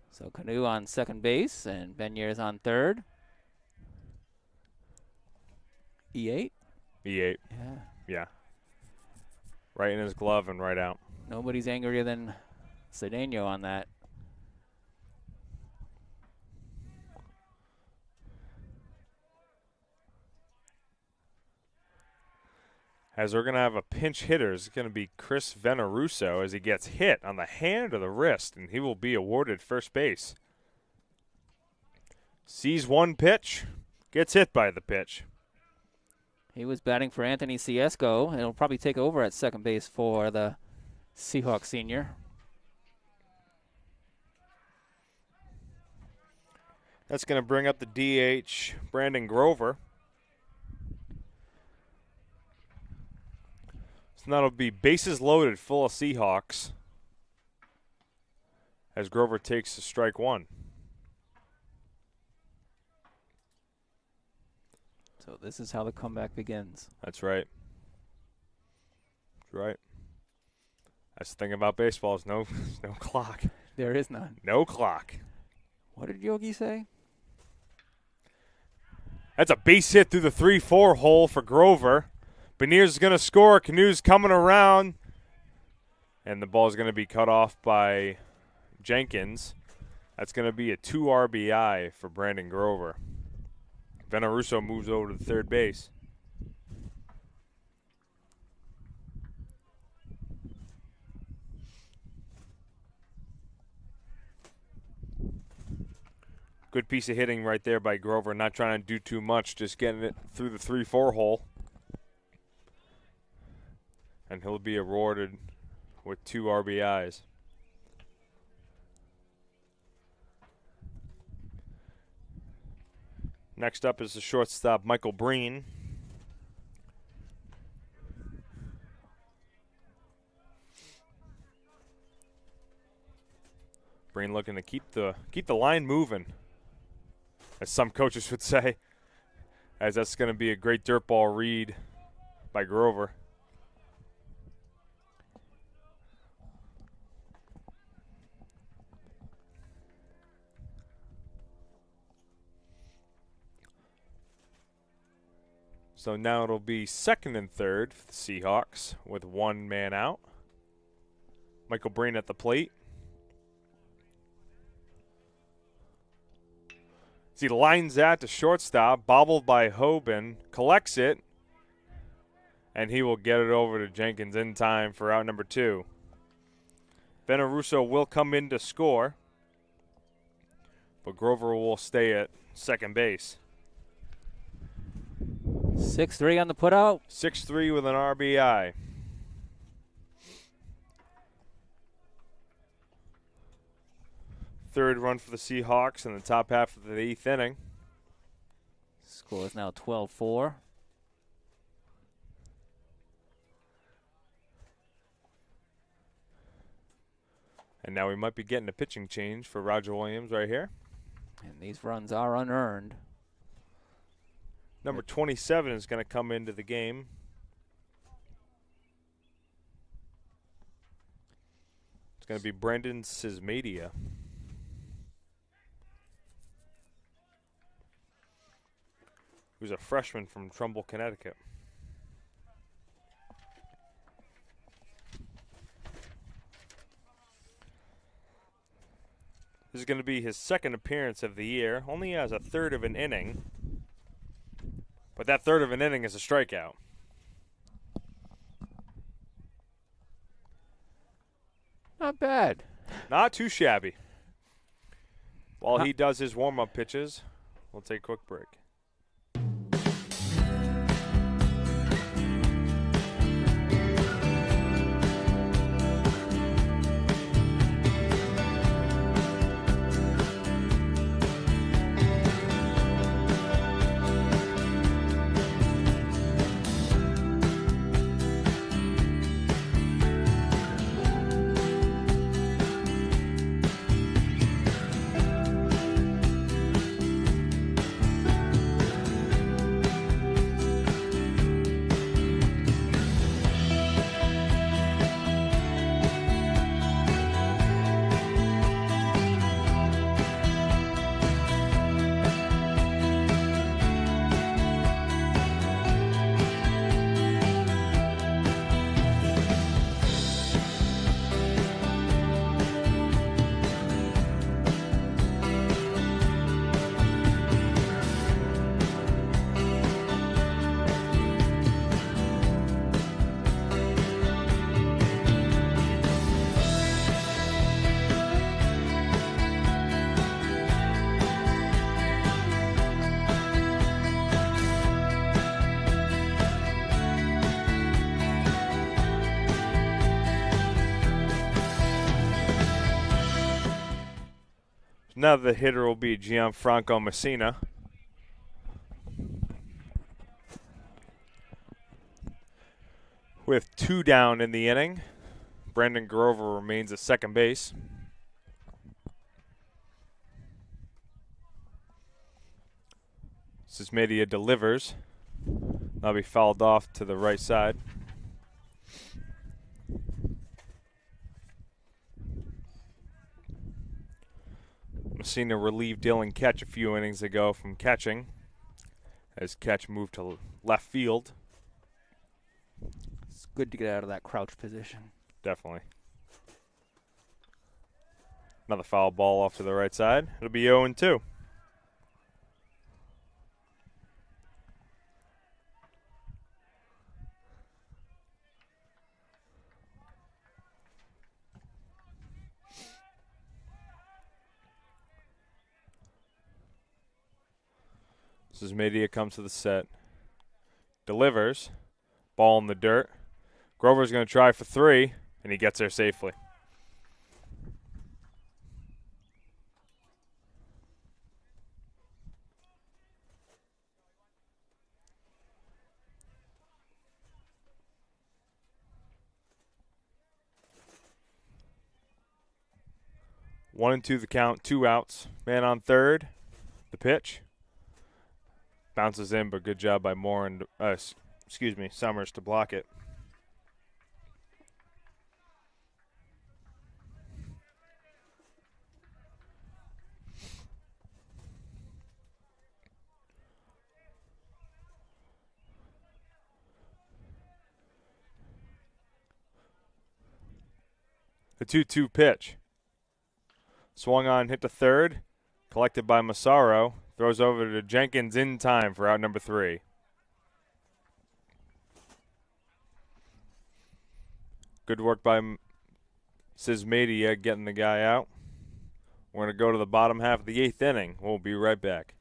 So Canoe on second base and Ben Years on third. E8? E8. Yeah. Yeah. Right in his glove and right out. Nobody's angrier than Cedeno on that. As we're going to have a pinch hitter, it's going to be Chris Veneruso as he gets hit on the hand or the wrist, and he will be awarded first base. Sees one pitch, gets hit by the pitch. He was batting for Anthony Ciesco, and he'll probably take over at second base for the Seahawks senior. That's going to bring up the DH, Brandon Grover. So that'll be bases loaded full of Seahawks as Grover takes to strike one. So this is how the comeback begins. That's right. That's right. That's the thing about baseball is no clock. There is none. No clock. What did Yogi say? That's a base hit through the 3-4 hole for Grover. Beniers is going to score. Canoe's coming around. And the ball is going to be cut off by Jenkins. That's going to be a 2 RBI for Brandon Grover. Veneruso moves over to the third base. Good piece of hitting right there by Grover. Not trying to do too much, just getting it through the 3-4 hole. And he'll be awarded with 2 RBIs. Next up is the shortstop, Michael Breen. Breen looking to keep the line moving, as some coaches would say, as that's going to be a great dirt ball read by Grover. So now it'll be second and third for the Seahawks with one man out. Michael Breen at the plate. As he lines that to shortstop, bobbled by Hoban, collects it, and he will get it over to Jenkins in time for out number 2. Benarusso will come in to score, but Grover will stay at second base. 6-3 on the putout. 6-3 with an RBI. Third run for the Seahawks in the top half of the 8th inning. Score is now 12-4. And now we might be getting a pitching change for Roger Williams right here. And these runs are unearned. Number 27 is going to come into the game. It's going to be Brandon Sismadia. Who's a freshman from Trumbull, Connecticut. This is going to be his second appearance of the year. Only has a third of an inning. But that third of an inning is a strikeout. Not bad. Not too shabby. While he does his warm-up pitches, we'll take a quick break. Now the hitter will be Gianfranco Messina. With 2 down in the inning, Brandon Grover remains at second base. Sismadia delivers. That'll be fouled off to the right side. Messina relieved Dylan Ketch a few innings ago from catching, as Ketch moved to left field. It's good to get out of that crouch position. Definitely. Another foul ball off to the right side. It'll be 0-2. Media comes to the set. Delivers. Ball in the dirt. Grover's going to try for 3, and he gets there safely. One and 2 the count, 2 outs. Man on third. The pitch. Bounces in, but good job by Moore and Summers to block it. The 2-2 pitch. Swung on, hit to third. Collected by Massaro. Throws over to Jenkins in time for out number 3. Good work by Sismadia getting the guy out. We're going to go to the bottom half of the 8th inning. We'll be right back.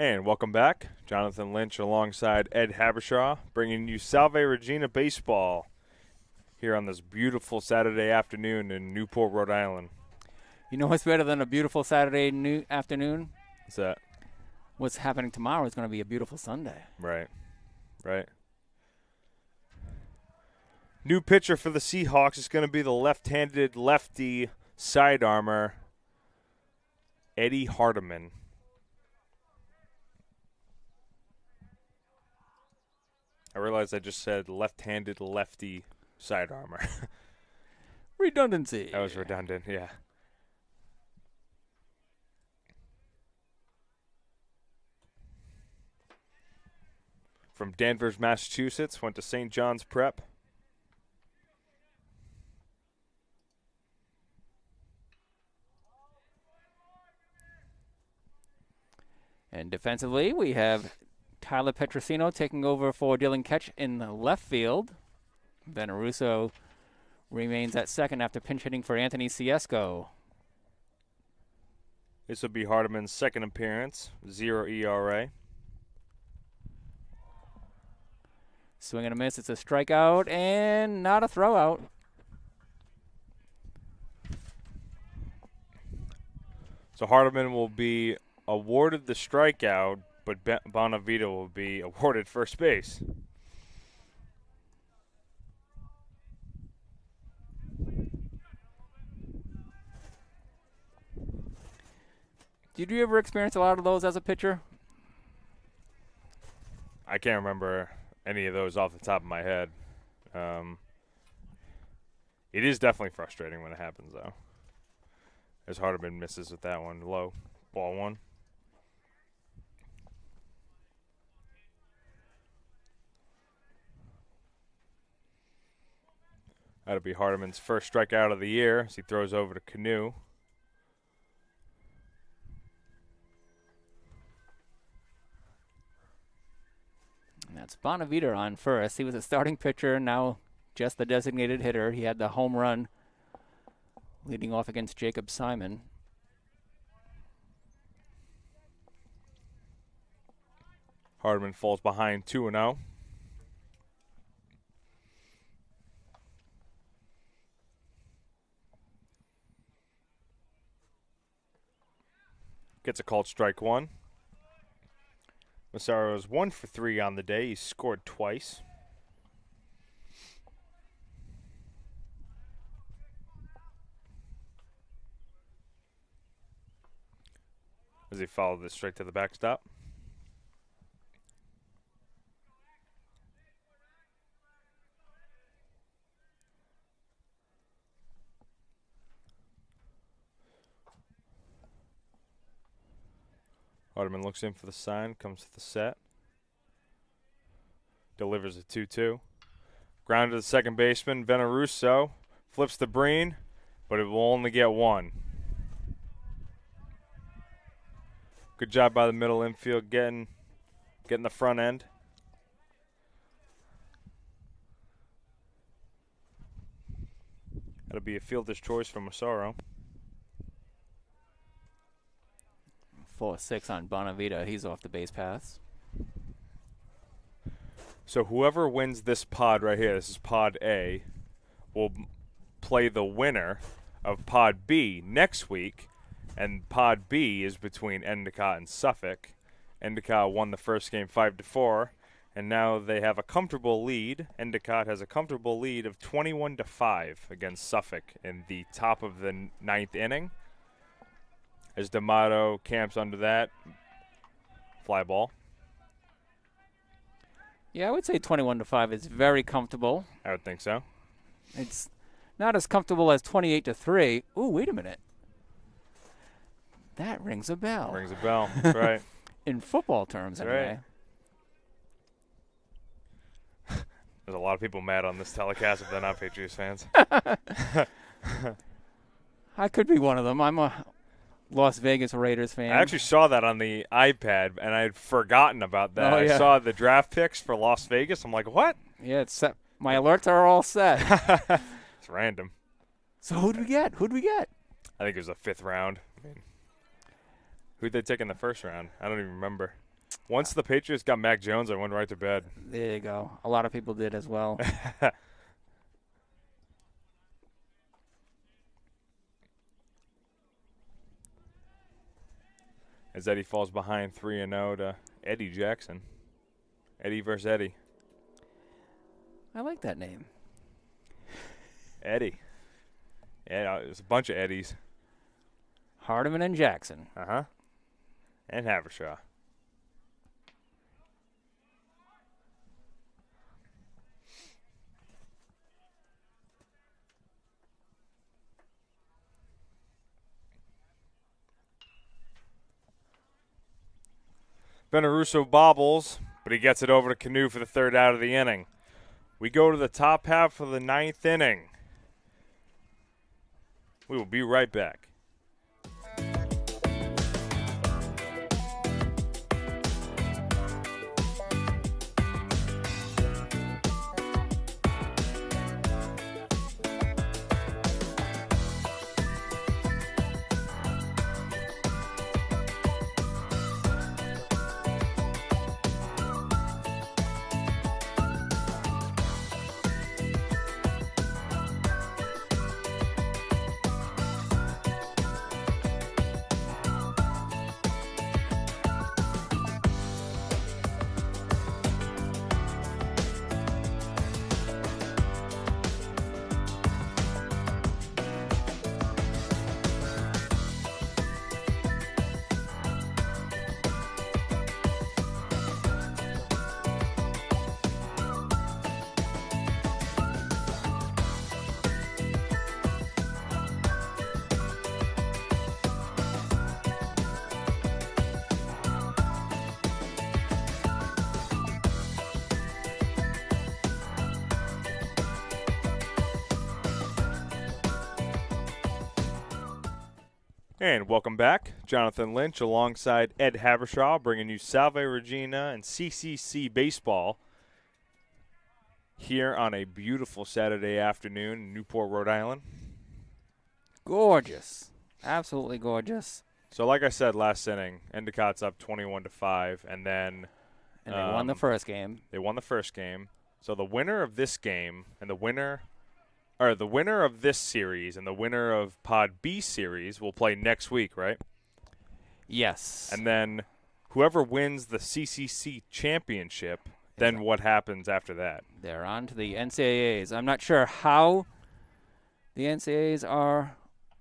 And welcome back. Jonathan Lynch alongside Ed Habershaw, bringing you Salve Regina baseball here on this beautiful Saturday afternoon in Newport, Rhode Island. You know what's better than a beautiful Saturday afternoon? What's that? What's happening tomorrow is going to be a beautiful Sunday. Right. New pitcher for the Seahawks is going to be the left-handed lefty side armor, Eddie Hardiman. I realized I just said left-handed lefty side armor. Redundancy. That was redundant, yeah. From Danvers, Massachusetts, went to St. John's Prep. And defensively, we have Tyler Petrosino taking over for Dylan Ketch in the left field. Veneruso remains at second after pinch hitting for Anthony Ciesco. This will be Hardiman's second appearance, 0 ERA. Swing and a miss. It's a strikeout and not a throwout. So Hardiman will be awarded the strikeout, but Bonavita will be awarded first base. Did you ever experience a lot of those as a pitcher? I can't remember any of those off the top of my head. It is definitely frustrating when it happens, though. As Hardiman misses with that one low. Ball one. That'll be Hardiman's first strikeout of the year as he throws over to Canoe. And that's Bonavita on first. He was a starting pitcher, now just the designated hitter. He had the home run leading off against Jacob Simon. Hardiman falls behind 2-0. Gets a called strike one. Massaro's 1 for 3 on the day. He scored twice. As he followed this straight to the backstop. Hardiman looks in for the sign, comes to the set. Delivers a 2-2. Ground to the second baseman, Veneruso. Flips the Breen, but it will only get one. Good job by the middle infield getting the front end. That'll be a fielder's choice for Massaro. 4-6 on Bonavita. He's off the base paths. So whoever wins this pod right here, this is pod A, will play the winner of pod B next week. And pod B is between Endicott and Suffolk. Endicott won the first game 5-4, and now they have a comfortable lead. Endicott has a comfortable lead of 21-5 against Suffolk in the top of the 9th inning. As D'Amato camps under that fly ball. Yeah, I would say 21-5 is very comfortable. I would think so. It's not as comfortable as 28-3. Ooh, wait a minute. That rings a bell. Rings a bell. That's right. In football terms, That's anyway. Right. There's a lot of people mad on this telecast if they're not Patriots fans. I could be one of them. I'm a Las Vegas Raiders fan. I actually saw that on the iPad, and I had forgotten about that. Oh, yeah. I saw the draft picks for Las Vegas. I'm like, what? Yeah, it's set. My alerts are all set. It's random. So who'd we get? I think it was a 5th round. I mean, who'd they take in the first round? I don't even remember. Once the Patriots got Mac Jones, I went right to bed. There you go. A lot of people did as well. As Eddie falls behind 3-0 to Eddie Jackson. Eddie versus Eddie. I like that name. Eddie. Yeah, there's a bunch of Eddies. Hardiman and Jackson. Uh-huh. And Havershaw. Veneruso bobbles, but he gets it over to Canoe for the 3rd out of the inning. We go to the top half of the 9th inning. We will be right back. And welcome back. Jonathan Lynch alongside Ed Habershaw bringing you Salve Regina and CCC baseball here on a beautiful Saturday afternoon in Newport, Rhode Island. Gorgeous. Absolutely gorgeous. So like I said last inning, Endicott's up 21-5, and then And they won the first game. They won the first game. So the winner of this game and the winner of this series and the winner of Pod B series will play next week, right? Yes. And then whoever wins the CCC championship, then what happens after that? They're on to the NCAAs. I'm not sure how the NCAAs are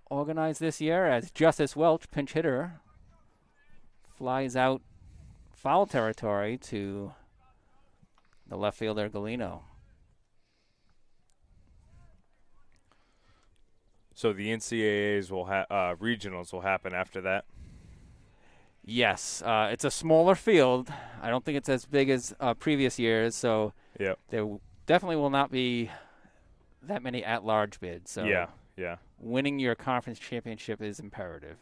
organized this year, as Justice Welch, pinch hitter, flies out foul territory to the left fielder Galino. So the NCAAs will regionals will happen after that. Yes, it's a smaller field. I don't think it's as big as previous years, so Yep. there definitely will not be that many at-large bids. So Yeah. winning your conference championship is imperative.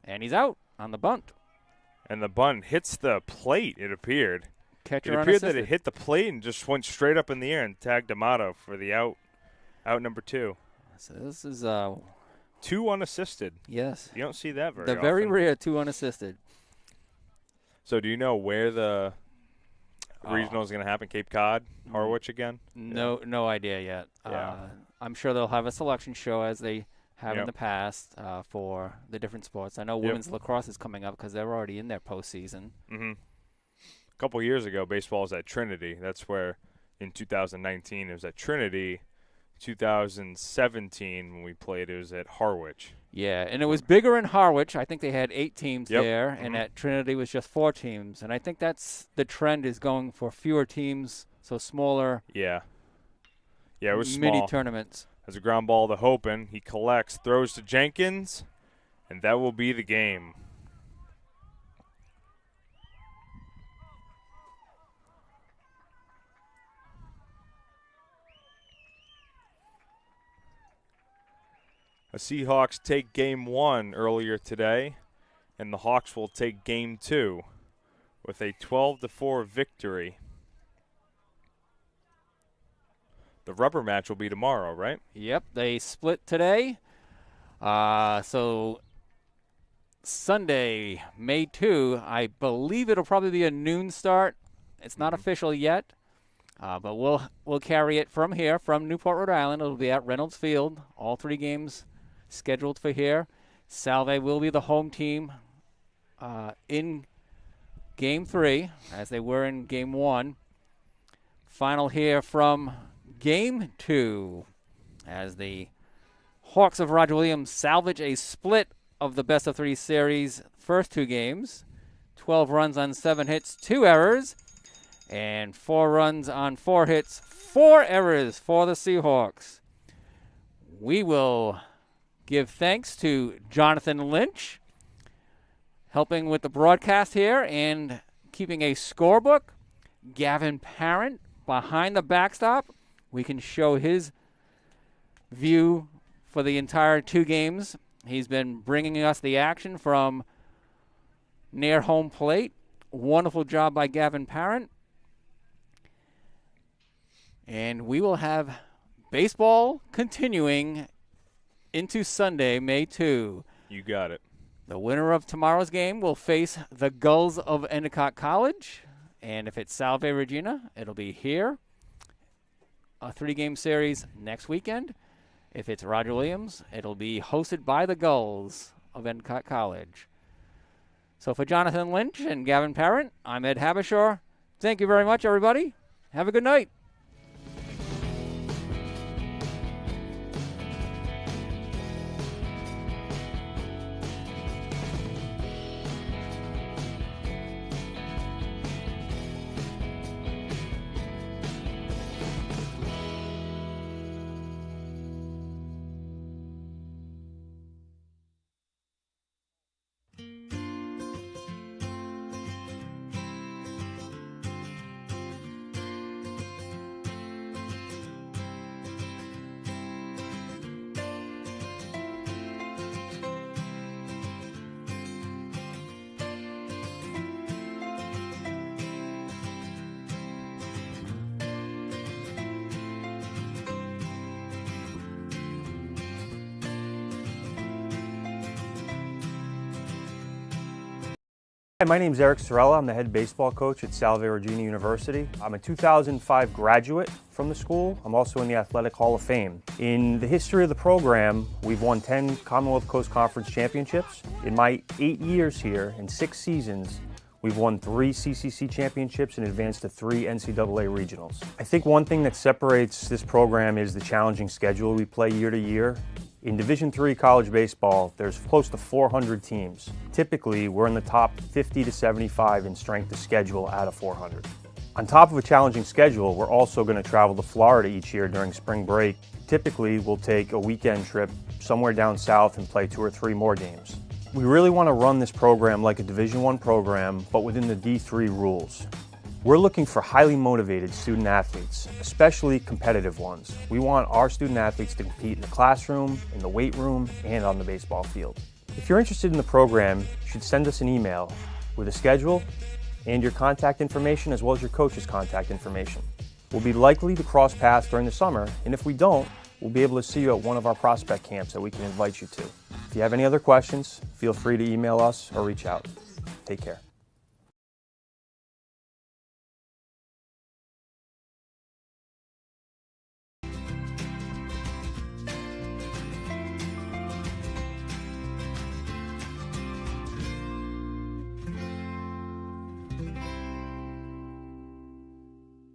And he's out on the bunt. And the bunt hits the plate, it appeared. Catcher It appeared that unassisted. it hit the plate and just went straight up in the air and tagged Amato for the out number 2. So this is 2 unassisted. yes, You don't see that very the often. very rare 2 unassisted. So do you know where the regional is going to happen? Cape Cod, Harwich again? No idea yet. Yeah. I'm sure they'll have a selection show as they have in Yep. the past for the different sports. I know Yep. women's lacrosse is coming up because they're already in their postseason. Mm-hmm. A couple years ago, baseball was at Trinity. That's where in 2019 it was at Trinity. 2017 when we played, it was at Harwich. Yeah, and it was bigger in Harwich. I think they had 8 teams Yep. there, and Mhm. at Trinity was just 4 teams. And I think that's the trend is going for fewer teams, so smaller Yeah. Yeah, it was mini small. tournaments. As a ground ball to Hopen, he collects, throws to Jenkins, and that will be the game. The Seahawks take game 1 earlier today, and the Hawks will take game 2 with a 12-4 victory. The rubber match will be tomorrow, right? Yep, they split today. So Sunday, May 2, I believe it'll probably be a noon start. It's not official yet, but we'll carry it from here, from Newport, Rhode Island. It'll be at Reynolds Field. All 3 games scheduled for here. Salve will be the home team in Game 3, as they were in Game 1. Final here from Game 2, as the Hawks of Roger Williams salvage a split of the best-of-3 series first 2 games. 12 runs on 7 hits, 2 errors, and 4 runs on 4 hits, 4 errors for the Seahawks. We will give thanks to Jonathan Lynch, helping with the broadcast here and keeping a scorebook. Gavin Parent behind the backstop. We can show his view for the entire 2 games. He's been bringing us the action from near home plate. Wonderful job by Gavin Parent. And we will have baseball continuing into Sunday, May 2. You got it. The winner of tomorrow's game will face the Gulls of Endicott College. And if it's Salve Regina, it'll be here. A 3-game series next weekend. If it's Roger Williams, it'll be hosted by the Gulls of Endicott College. So for Jonathan Lynch and Gavin Parent, I'm Ed Habishore. Thank you very much, everybody. Have a good night. Hi, my name is Eric Sorella. I'm the head baseball coach at Salve Regina University. I'm a 2005 graduate from the school. I'm also in the Athletic Hall of Fame. In the history of the program, we've won 10 Commonwealth Coast Conference championships. In my 8 years here, in 6 seasons, we've won 3 CCC championships and advanced to 3 NCAA regionals. I think one thing that separates this program is the challenging schedule we play year to year. In Division III college baseball, there's close to 400 teams. Typically, we're in the top 50 to 75 in strength of schedule out of 400. On top of a challenging schedule, we're also going to travel to Florida each year during spring break. Typically, we'll take a weekend trip somewhere down south and play 2 or 3 more games. We really want to run this program like a Division I program, but within the D3 rules. We're looking for highly motivated student athletes, especially competitive ones. We want our student athletes to compete in the classroom, in the weight room, and on the baseball field. If you're interested in the program, you should send us an email with a schedule and your contact information as well as your coach's contact information. We'll be likely to cross paths during the summer, and if we don't, we'll be able to see you at one of our prospect camps that we can invite you to. If you have any other questions, feel free to email us or reach out. Take care.